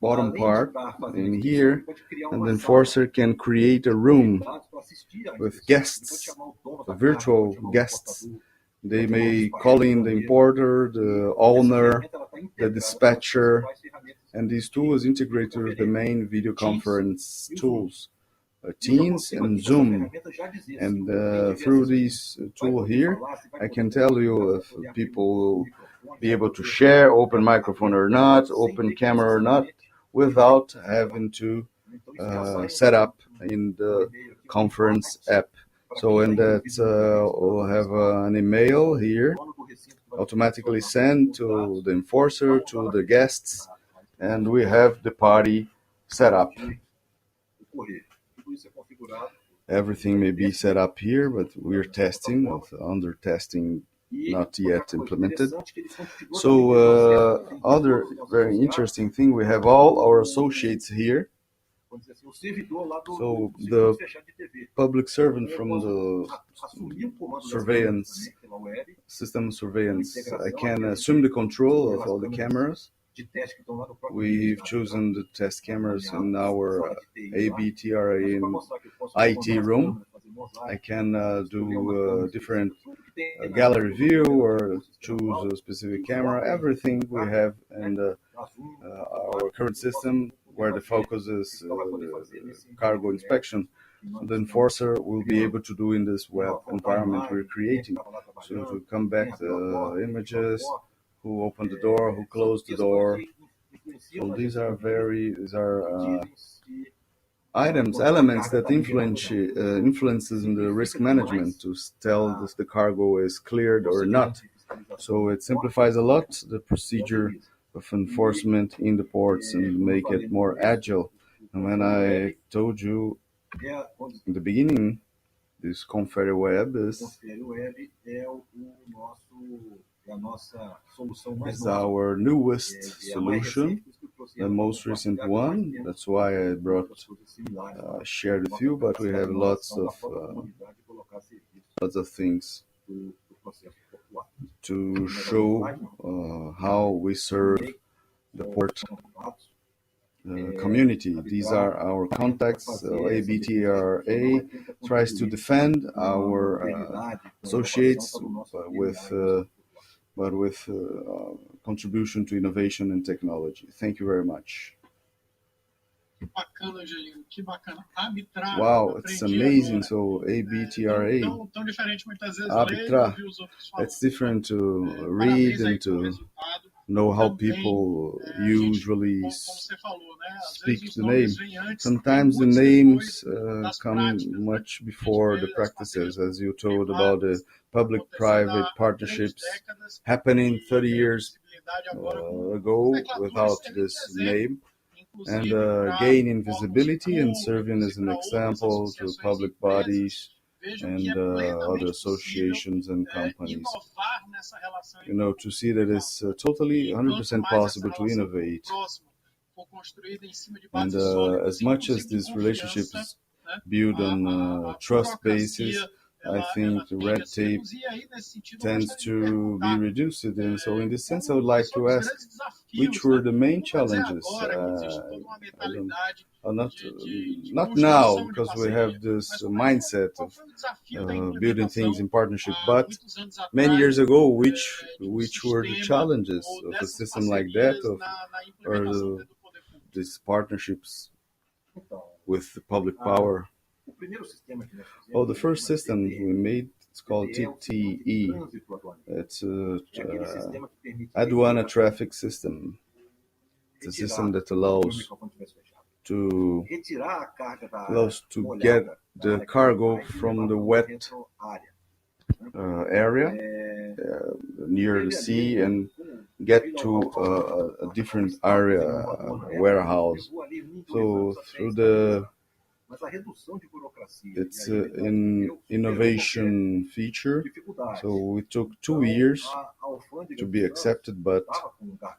bottom part in here, and the enforcer can create a room with guests, virtual guests. They may call in the importer, the owner, the dispatcher, and these tools integrate with the main video conference tools, Teams and Zoom. And through this tool here, I can tell you if people will be able to share, open microphone or not, open camera or not, without having to set up in the conference app. So in that, we'll have an email here, automatically sent to the enforcer, to the guests, and we have the party set up. Everything may be set up here, but we're testing, under testing, not yet implemented. So other very interesting thing, we have all our associates here So the public servant from the surveillance, system surveillance, I can assume the control of all the cameras. We've chosen the test cameras in our ABTRA in IT room. I can do different gallery view or choose a specific camera. Everything we have in our current system, where the focus is cargo inspection, the enforcer will be able to do in this web environment we're creating. So to come back the images, who opened the door, who closed the door. So these are elements that influences in the risk management to tell if the cargo is cleared or not. So it simplifies a lot the procedure of enforcement in the ports and make it more agile. And when I told you in the beginning, this Confere Web is our newest solution, the most recent one. That's why I shared with you, but we have lots of things to show how we serve the port community. These are our contacts. ABTRA tries to defend our associates but with contribution to innovation and technology. Thank you very much. Wow, it's amazing. So ABTRA, ABTRA, it's different to read and to know how people usually speak the name. Sometimes the names come much before the practices, as you told about the public-private partnerships happening 30 years ago without this name, and gaining visibility and serving as an example to public bodies and other associations and companies. To see that it's totally 100% possible to innovate. And as much as this relationship is built on trust basis, I think the red tape tends to be reduced. And so in this sense, I would like to ask, which were the main challenges? Not now, because we have this mindset of building things in partnership, but many years ago, which were the challenges of a system like that, or these partnerships with the public power? Oh, the first system we made, it's called TTE. It's Aduana Traffic System. It's a system that allows to get the cargo from the wet area near the sea and get to a different area, warehouse. So through it's an innovation feature. So it took 2 years to be accepted, but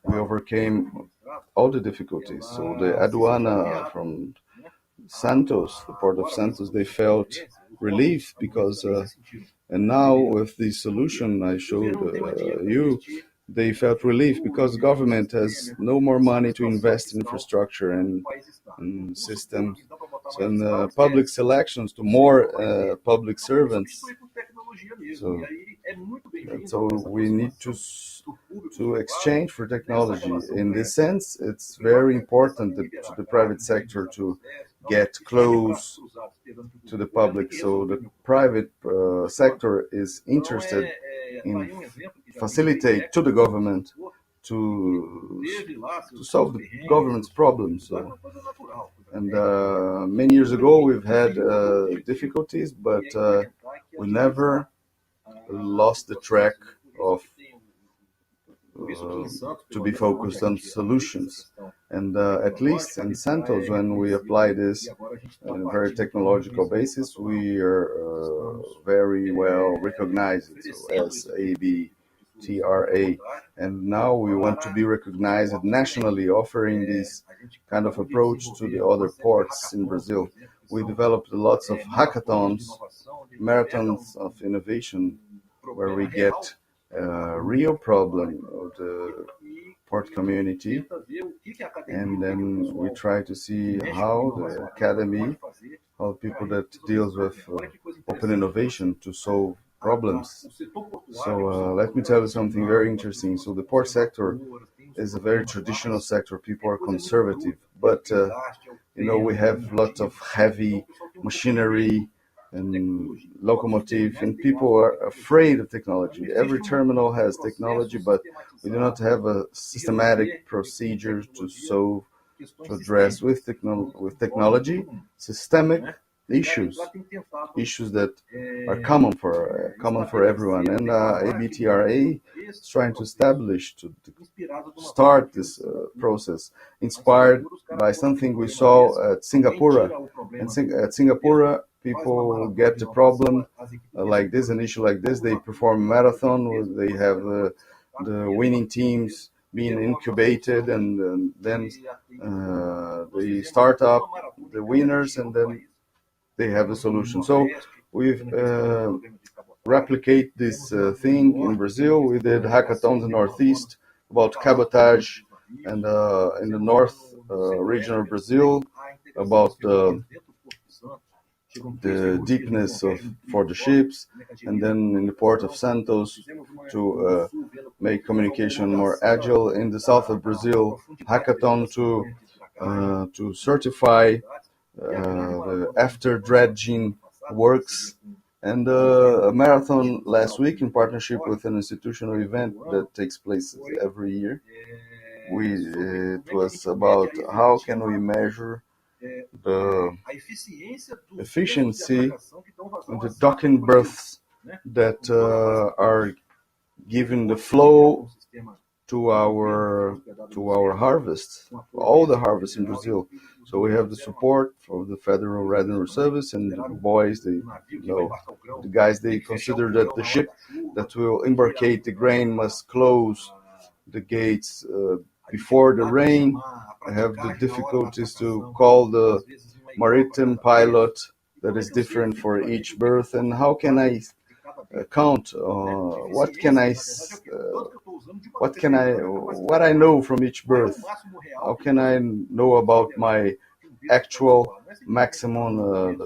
we overcame all the difficulties. So the Aduana from Santos, the port of Santos, they felt relief because, and now with the solution I showed you, they felt relief because the government has no more money to invest in infrastructure and systems and public selections to more public servants. So we need to exchange for technology. In this sense, it's very important to the private sector to get close to the public. So the private sector is interested in facilitate to the government to solve the government's problems. So, and many years ago we've had difficulties, but we never lost the track of to be focused on solutions. And at least in Santos, when we apply this on a very technological basis, we are very well recognized as ABTRA. And now we want to be recognized nationally, offering this kind of approach to the other ports in Brazil. We developed lots of hackathons, marathons of innovation, where we get a real problem of the port community, and then we try to see how the academy, how people that deals with open innovation to solve problems. So let me tell you something very interesting. So the port sector is a very traditional sector. People are conservative, but we have lots of heavy machinery and locomotive, and people are afraid of technology. Every terminal has technology, but we do not have a systematic procedure to address with technology systemic issues that are common for everyone. And ABTRA is trying to establish, to start this process, inspired by something we saw at Singapore. And at Singapore, people get the problem like this, an issue like this. They perform a marathon, they have the winning teams being incubated, and then they start up the winners, and then they have a solution. So we've replicate this thing in Brazil. We did hackathons in the Northeast about cabotage, and in the North region of Brazil about the deepness for the ships, and then in the port of Santos to make communication more agile. In the south of Brazil, hackathon to certify the after dredging works, and a marathon last week in partnership with an institutional event that takes place every year. It was about how can we measure the efficiency of the docking berths that are giving the flow to our harvest, all the harvest in Brazil. So we have the support from the Federal Revenue Service, and the boys, the guys, they consider that the ship that will embarkate the grain must close the gates before the rain. I have the difficulties to call the maritime pilot that is different for each berth, and how can I count what I know from each berth? How can I know about my actual maximum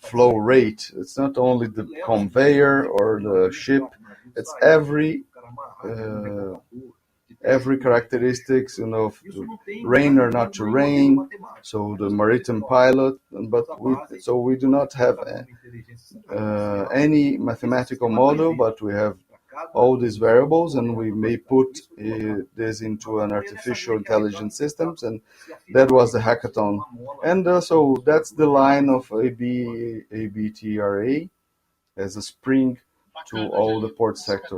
flow rate? It's not only the conveyor or the ship, it's every characteristics, to rain or not to rain. So the maritime pilot, so we do not have any mathematical model, but we have all these variables, and we may put this into an artificial intelligence systems, and that was the hackathon. And so that's the line of ABTRA as a spring to all the port sector.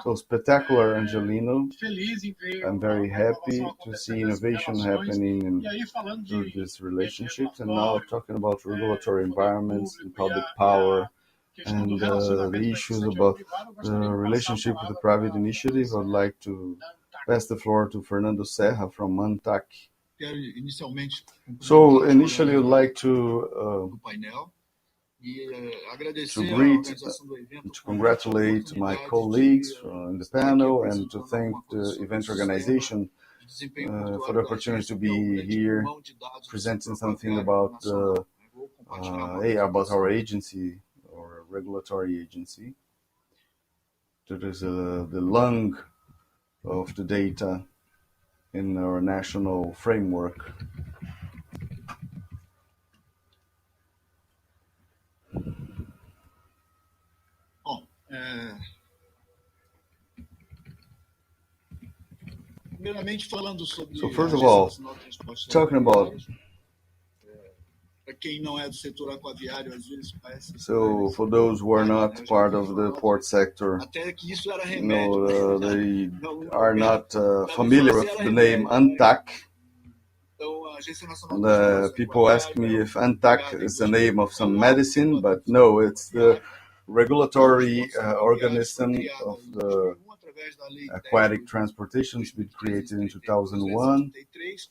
So spectacular, Angelino. I'm very happy to see innovation happening through these relationships. And now talking about regulatory environments and public power, and the issues about the relationship with the private initiative. I'd like to pass the floor to Fernando Serra from ANTAC. So initially, I'd like to congratulate my colleagues in the panel, and to thank the event organization for the opportunity to be here presenting something about our agency, or regulatory agency. That is the lung of the data in our national framework. So first of all, talking about, so for those who are not part of the port sector, they are not familiar with the name ANTAC. And people ask me if ANTAC is the name of some medicine, but no, it's the regulatory organism of the aquatic transportation has been created in 2001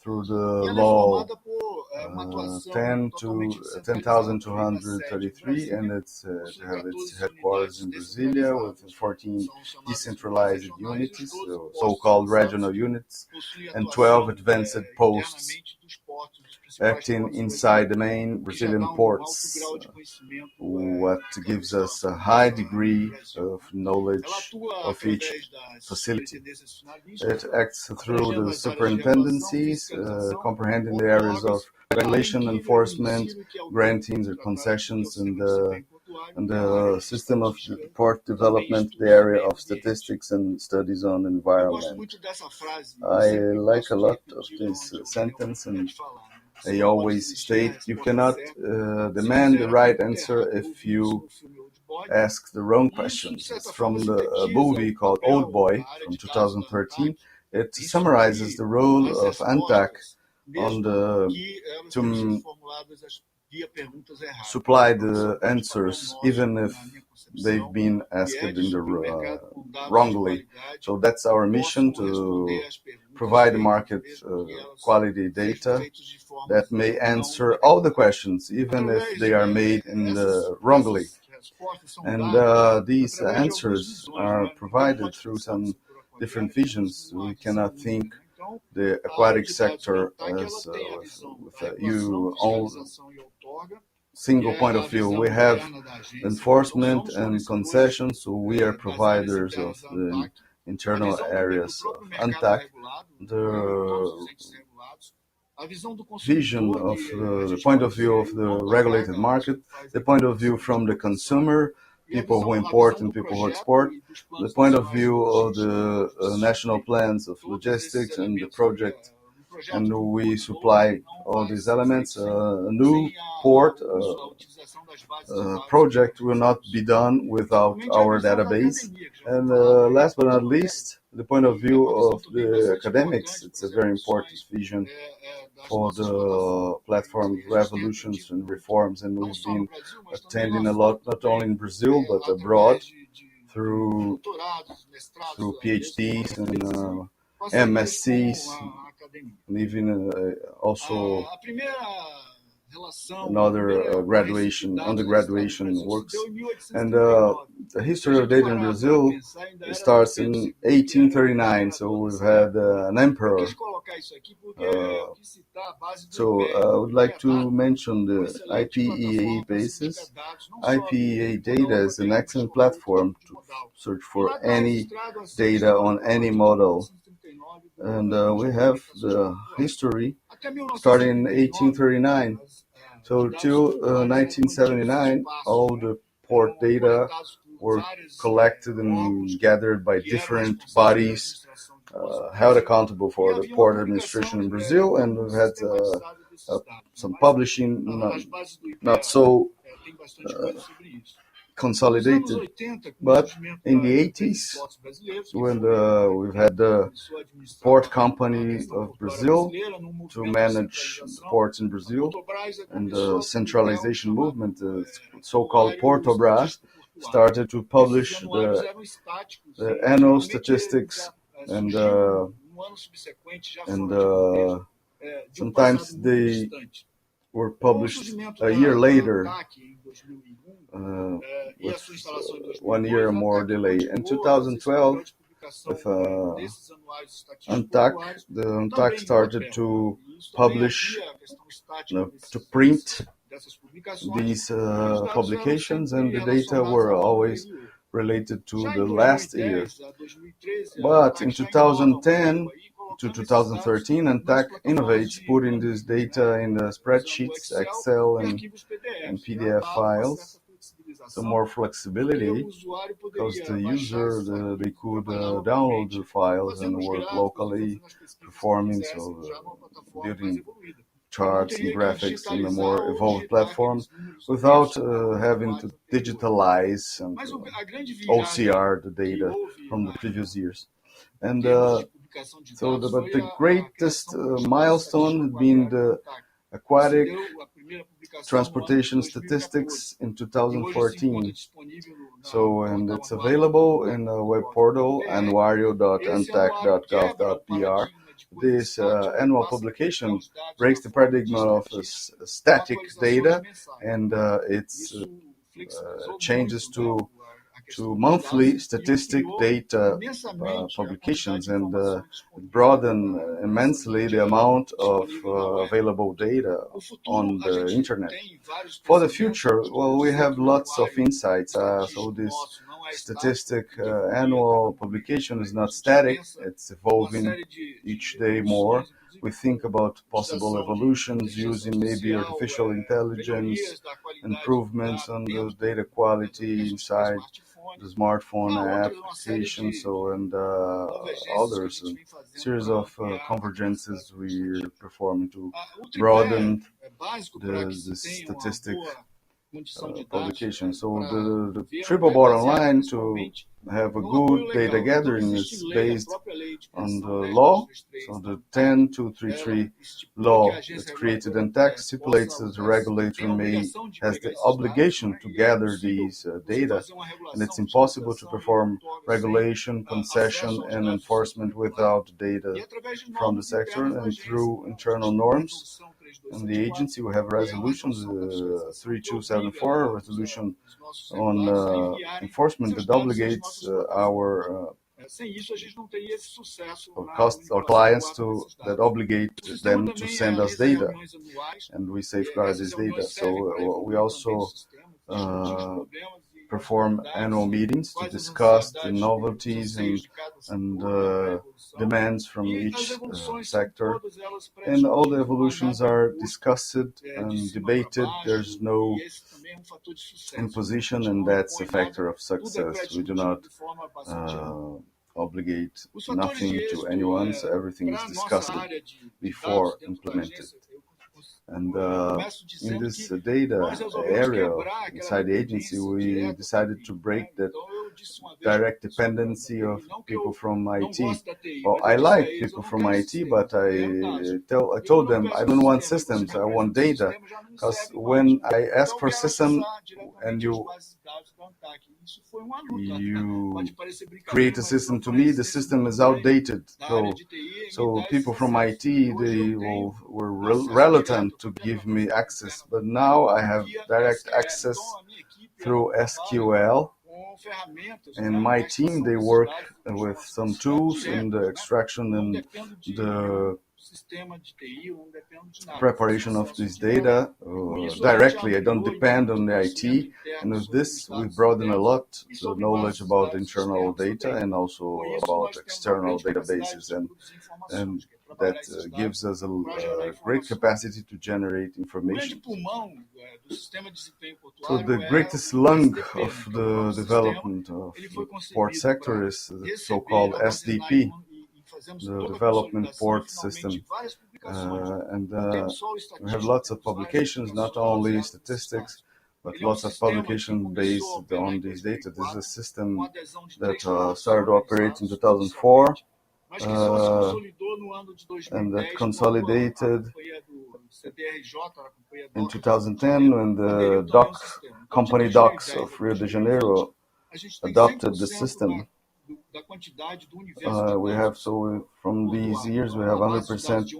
through the law 10,233, and it has its headquarters in Brasilia with 14 decentralized units, so-called regional units, and 12 advanced posts acting inside the main Brazilian ports, what gives us a high degree of knowledge of each facility. It acts through the superintendencies, comprehending the areas of regulation, enforcement, granting the concessions, and the system of port development, the area of statistics and studies on environment. I like a lot of this sentence, and I always state you cannot demand the right answer if you ask the wrong questions. It's from the movie called Old Boy from 2013. It summarizes the role of ANTAC on to supply the answers, even if they've been asked in the wrongly. So that's our mission, to provide market quality data that may answer all the questions, even if they are made in the wrongly. And these answers are provided through some different visions. We cannot think the aquatic sector as with a single point of view. We have enforcement and concessions, so we are providers of the internal areas of ANTAC. The vision of the point of view of the regulated market, the point of view from the consumer, people who import and people who export, the point of view of the national plans of logistics and the project, and we supply all these elements. A new port project will not be done without our database. And last but not least, the point of view of the academics, it's a very important vision for the platform revolutions and reforms, and we've been attending a lot, not only in Brazil but abroad, through PhDs and MSCs, and even also another undergraduation works. And the history of data in Brazil starts in 1839, so we've had an emperor. So I would like to mention the IPEA basis. IPEA data is an excellent platform to search for any data on any model. And we have the history starting in 1839. So till 1979, all the port data were collected and gathered by different bodies held accountable for the port administration in Brazil, and we've had some publishing, not so consolidated. But in the 80s, when we've had the Port Company of Brazil to manage the ports in Brazil, and the centralization movement, the so-called Portobras, started to publish the annual statistics, and sometimes they were published a year later, with 1 year or more delay. In 2012, with ANTAC, the ANTAC started to publish, to print these publications, and the data were always related to the last year. But in 2010 to 2013, ANTAC innovates, putting this data in the spreadsheets, Excel and PDF files, some more flexibility, because the user, they could download the files and work locally, performing, so building charts and graphics in a more evolved platform without having to digitalize and OCR the data from the previous years. And but the greatest milestone being the aquatic transportation statistics in 2014. So, and it's available in the web portal anuario.antec.gov.br. This annual publication breaks the paradigm of static data, and it's changes to monthly statistic data publications, and broaden immensely the amount of available data on the internet. For the future, well, we have lots of insights. So this statistic annual publication is not static, it's evolving each day more. We think about possible evolutions using maybe artificial intelligence, improvements on the data quality inside the smartphone application, so, and others, a series of convergences we're performing to broaden the statistic publication. So the triple bottom line to have a good data gathering is based on the law. So the 10233 law that's created in tax stipulates that the regulator has the obligation to gather these data, and it's impossible to perform regulation, concession, and enforcement without data from the sector. And through internal norms in the agency, we have resolutions 3274, a resolution on enforcement that obligates our clients that obligate them to send us data, and we safeguard this data. So we also perform annual meetings to discuss the novelties and demands from each sector, and all the evolutions are discussed and debated. There's no imposition, and that's a factor of success. We do not obligate nothing to anyone, so everything is discussed before implemented. And in this data area inside the agency, we decided to break that direct dependency of people from IT. Well, I like people from IT, but I told them I don't want systems, I want data. Because when I ask for a system and you create a system to me, the system is outdated. So people from IT, they were reluctant to give me access, but now I have direct access through SQL. And my team, they work with some tools in the extraction and the preparation of this data directly. I don't depend on the IT. And with this, we broaden a lot the knowledge about internal data and also about external databases. And that gives us a great capacity to generate information. So the greatest lung of the development of the port sector is the so-called SDP, the Development Port System. And we have lots of publications, not only statistics, but lots of publications based on these data. This is a system that started to operate in 2004. And that consolidated in 2010 when the company docks of Rio de Janeiro adopted the system. We have, so from these years, we have 100%,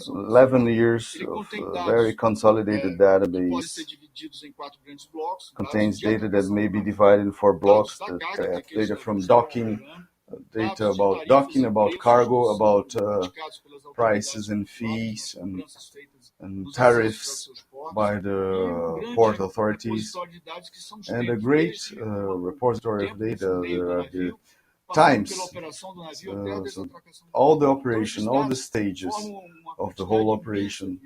11 years of very consolidated database. Contains data that may be divided in 4 blocks, that data from docking, data about docking, about cargo, about prices and fees and tariffs by the port authorities, and a great repository of data. There are the times, so all the operation, all the stages of the whole operation,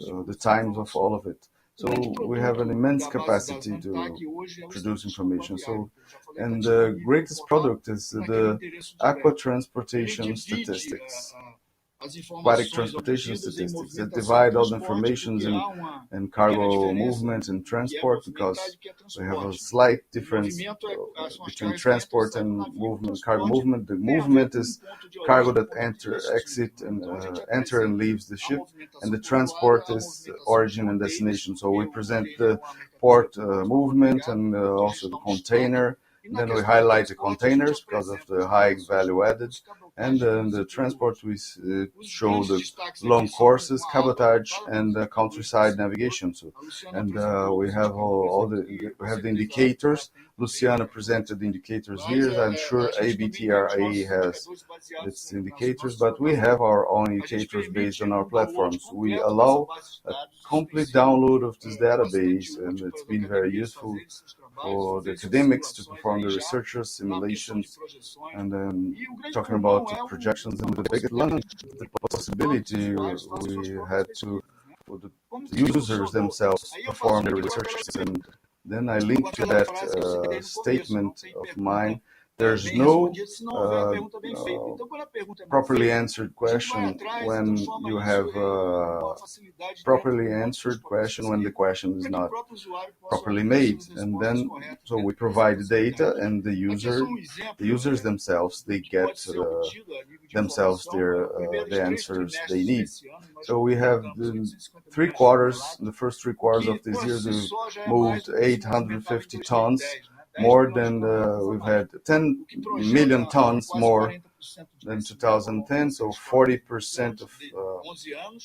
so the times of all of it. So we have an immense capacity to produce information. So, and the greatest product is the aqua transportation statistics. aquatic transportation statistics that divide all the information in cargo movement and transport, because we have a slight difference between transport and movement, cargo movement. The movement is cargo that enter and leaves the ship, and the transport is origin and destination. So we present the port movement and also the container. And then we highlight the containers because of the high value added. And the transport, we show the long courses, cabotage, and countryside navigation. So, and we have we have the indicators. Luciana presented the indicators here. I'm sure ABTRA has its indicators, but we have our own indicators based on our platforms. We allow a complete download of this database, and it's been very useful for the academics to perform the researchers, simulations, and then talking about the projections and the biggest one, the possibility we had to, for the users themselves, perform the researches. And then I link to that statement of mine. There's no properly answered question when you have properly answered question when the question is not properly made. And then, so we provide the data, and the users themselves, they get themselves the answers they need. So we have the first 3 quarters of this year, we moved 850 tons, more than we've had 10 million tons more than 2010, so 40% of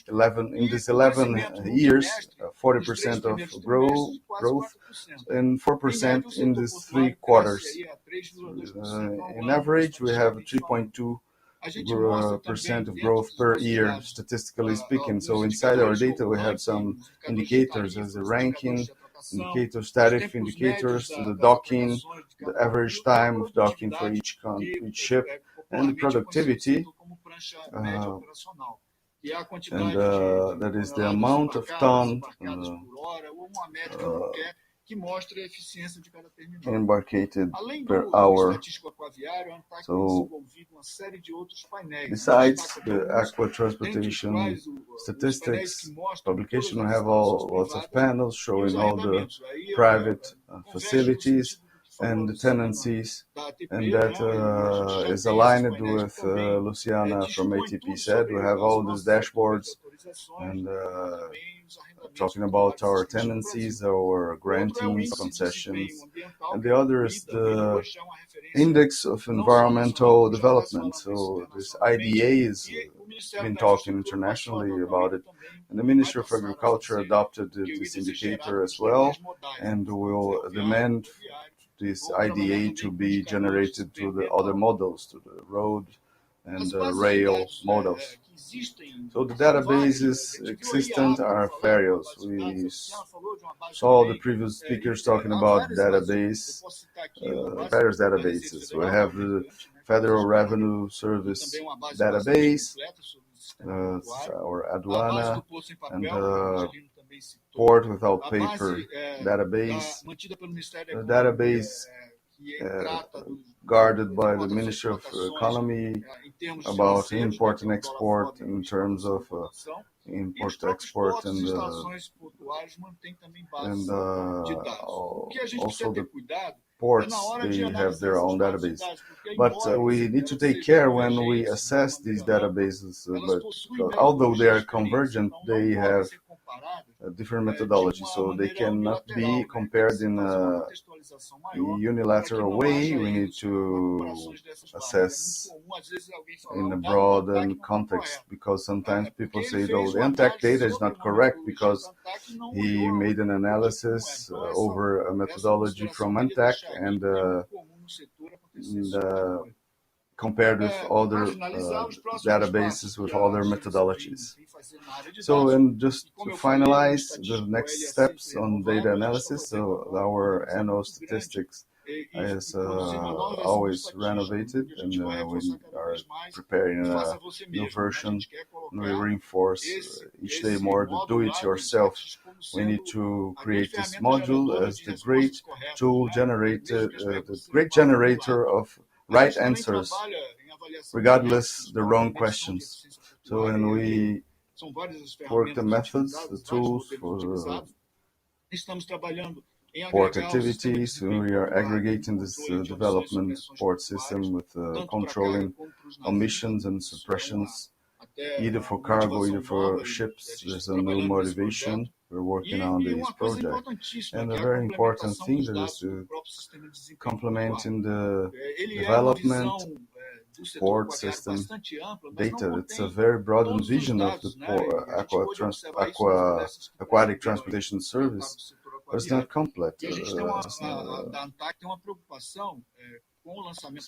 11 years, 40% of growth, and 4% in these 3 quarters. In average, we have 3.2% of growth per year, statistically speaking. So inside our data, we have some indicators as a ranking, indicators, tariff indicators, the docking, the average time of docking for each ship, and the productivity, and that is the amount of ton embarked per hour. So, besides the aqua transportation statistics publication, we have lots of panels showing all the private facilities and the tenancies, and that is aligned with Luciana from ATP said. We have all these dashboards and talking about our tenancies, our grantings, concessions, and the other is the index of environmental development. So this IDA has been talking internationally about it, and the Ministry of Agriculture adopted this indicator as well, and will demand this IDA to be generated to the other models, to the road and rail models. So the databases existent are various. We saw the previous speakers talking about various databases. We have the Federal Revenue Service database, or Aduana, and Port Without Paper database, the database guarded by the Ministry of Economy about import and export in terms of import, export, and also the ports, they have their own database. But we need to take care when we assess these databases, but although they are convergent, they have a different methodology, so they cannot be compared in a unilateral way. We need to assess in a broader context, because sometimes people say, oh, the ANTAC data is not correct because he made an analysis over a methodology from ANTAC and compared with other databases with other methodologies. So, and just to finalize the next steps on data analysis, so our annual statistics is always renovated, and we are preparing a new version, and we reinforce each day more the do-it-yourself. We need to create this module as the great tool the great generator of right answers, regardless the wrong questions. So, and we work the methods, the tools for port activities. We are aggregating this development port system with controlling emissions and suppressions, either for cargo, either for ships. There's a new motivation. We're working on this project. And a very important thing that is to complement in the development port system data. It's a very broad vision of the aquatic transportation service, but it's not complete. It's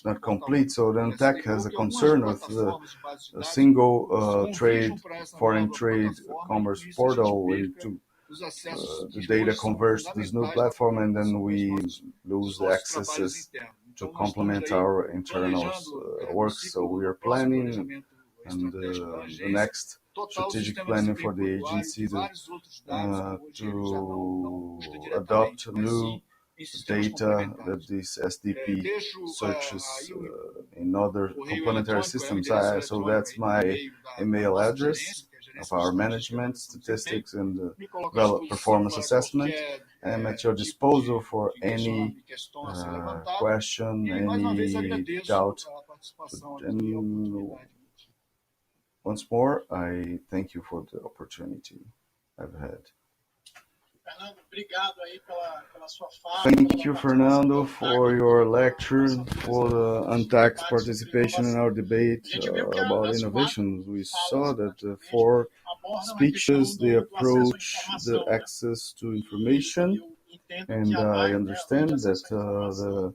not complete. So the ANTAC has a concern with a single foreign trade commerce portal where the data converts to this new platform, and then we lose the accesses to complement our internal work. So we are planning, and the next strategic planning for the agency to adopt new data that this SDP searches in other complementary systems. So that's my email address of our management, statistics, and performance assessment. I'm at your disposal for any question, any doubt. And once more, I thank you for the opportunity I've had. Thank you, Fernando, for your lecture, for the UNTAC's participation in our debate about innovations. We saw that for speeches, they approach the access to information, and I understand that the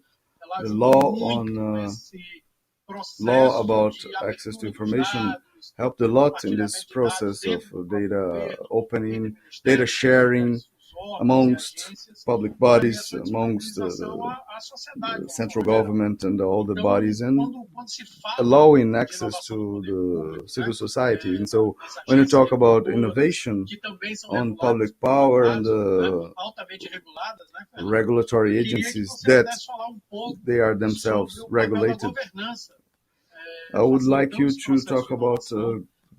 law about access to information helped a lot in this process of data opening, data sharing amongst public bodies, amongst the central government and all the bodies, and allowing access to the civil society. And so when you talk about innovation on public power and the regulatory agencies that they are themselves regulated, I would like you to talk about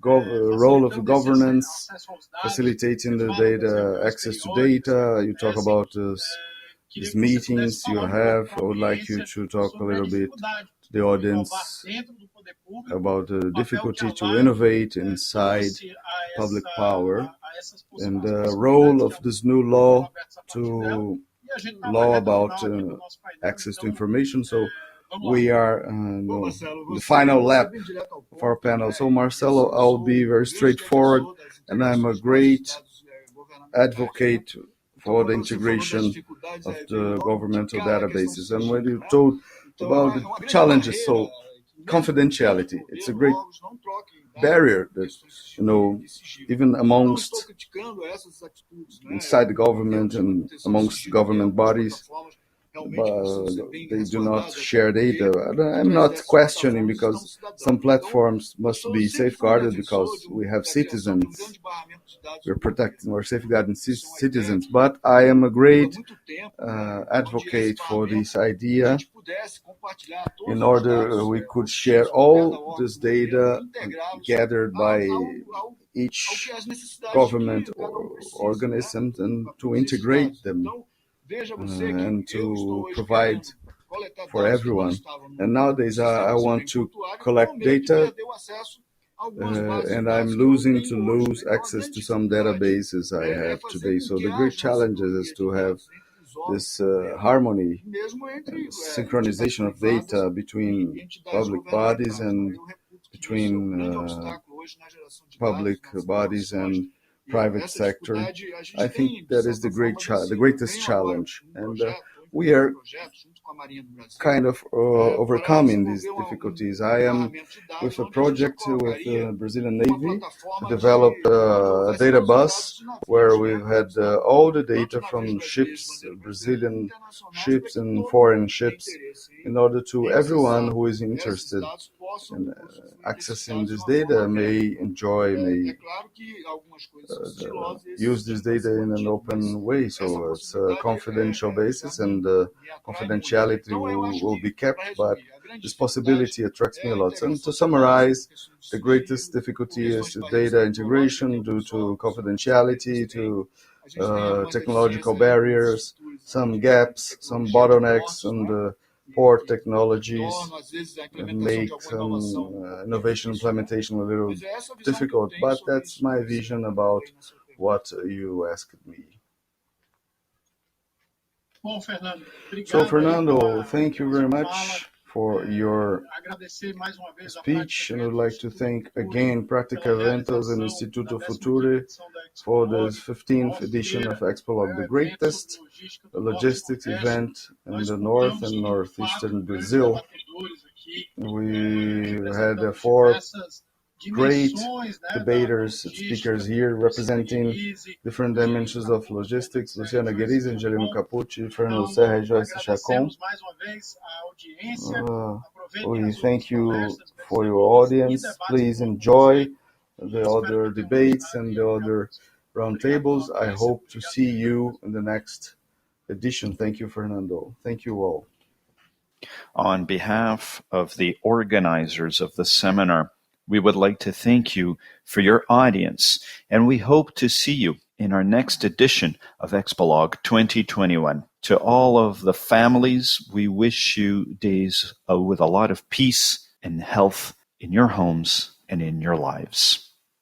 role of governance, facilitating the data, access to data. You talk about these meetings you have. I would like you to talk a little bit to the audience about the difficulty to innovate inside public power and the role of this new law about access to information. So we are in the final lap of our panel. So Marcelo, I'll be very straightforward, and I'm a great advocate for the integration of the governmental databases. And when you told about the challenges, so confidentiality, it's a great barrier that, even inside the government and amongst government bodies, but they do not share data. I'm not questioning, because some platforms must be safeguarded because we have citizens. We're protecting or safeguarding citizens. But I am a great advocate for this idea in order we could share all this data gathered by each government organism and to integrate them. And to provide for everyone. And nowadays I want to collect data, and I'm to lose access to some databases I have today. So the great challenge is to have this harmony and synchronization of data between public bodies and between public bodies and private sector. I think that is the greatest challenge, and we are kind of overcoming these difficulties. I am with a project with the Brazilian Navy to develop a data bus where we've had all the data from ships, Brazilian ships and foreign ships, in order to everyone who is interested in accessing this data may use this data in an open way. So it's a confidential basis, and confidentiality will be kept, but this possibility attracts me a lot. And to summarize, the greatest difficulty is data integration due to confidentiality, to technological barriers, some gaps, some bottlenecks, and poor technologies make some innovation implementation a little difficult, but that's my vision about what you asked me. So, Fernando, thank you very much for your speech, and I would like to thank again Prática Eventos and Instituto Futuri for this 15th edition of Expolog, the greatest logistics event in the north and northeastern Brazil. We had 4 great debaters, speakers here representing different dimensions of logistics: Luciana, Guerise, Angelino, Caputo, Fernando, Serra, Joyce, Chacon. We thank you for your audience. Please enjoy the other debates and the other roundtables. I hope to see you in the next edition. Thank you, Fernando. Thank you all. On behalf of the organizers of the seminar, we would like to thank you for your audience, and we hope to see you in our next edition of Expolog 2021. To all of the families, we wish you days with a lot of peace and health in your homes and in your lives.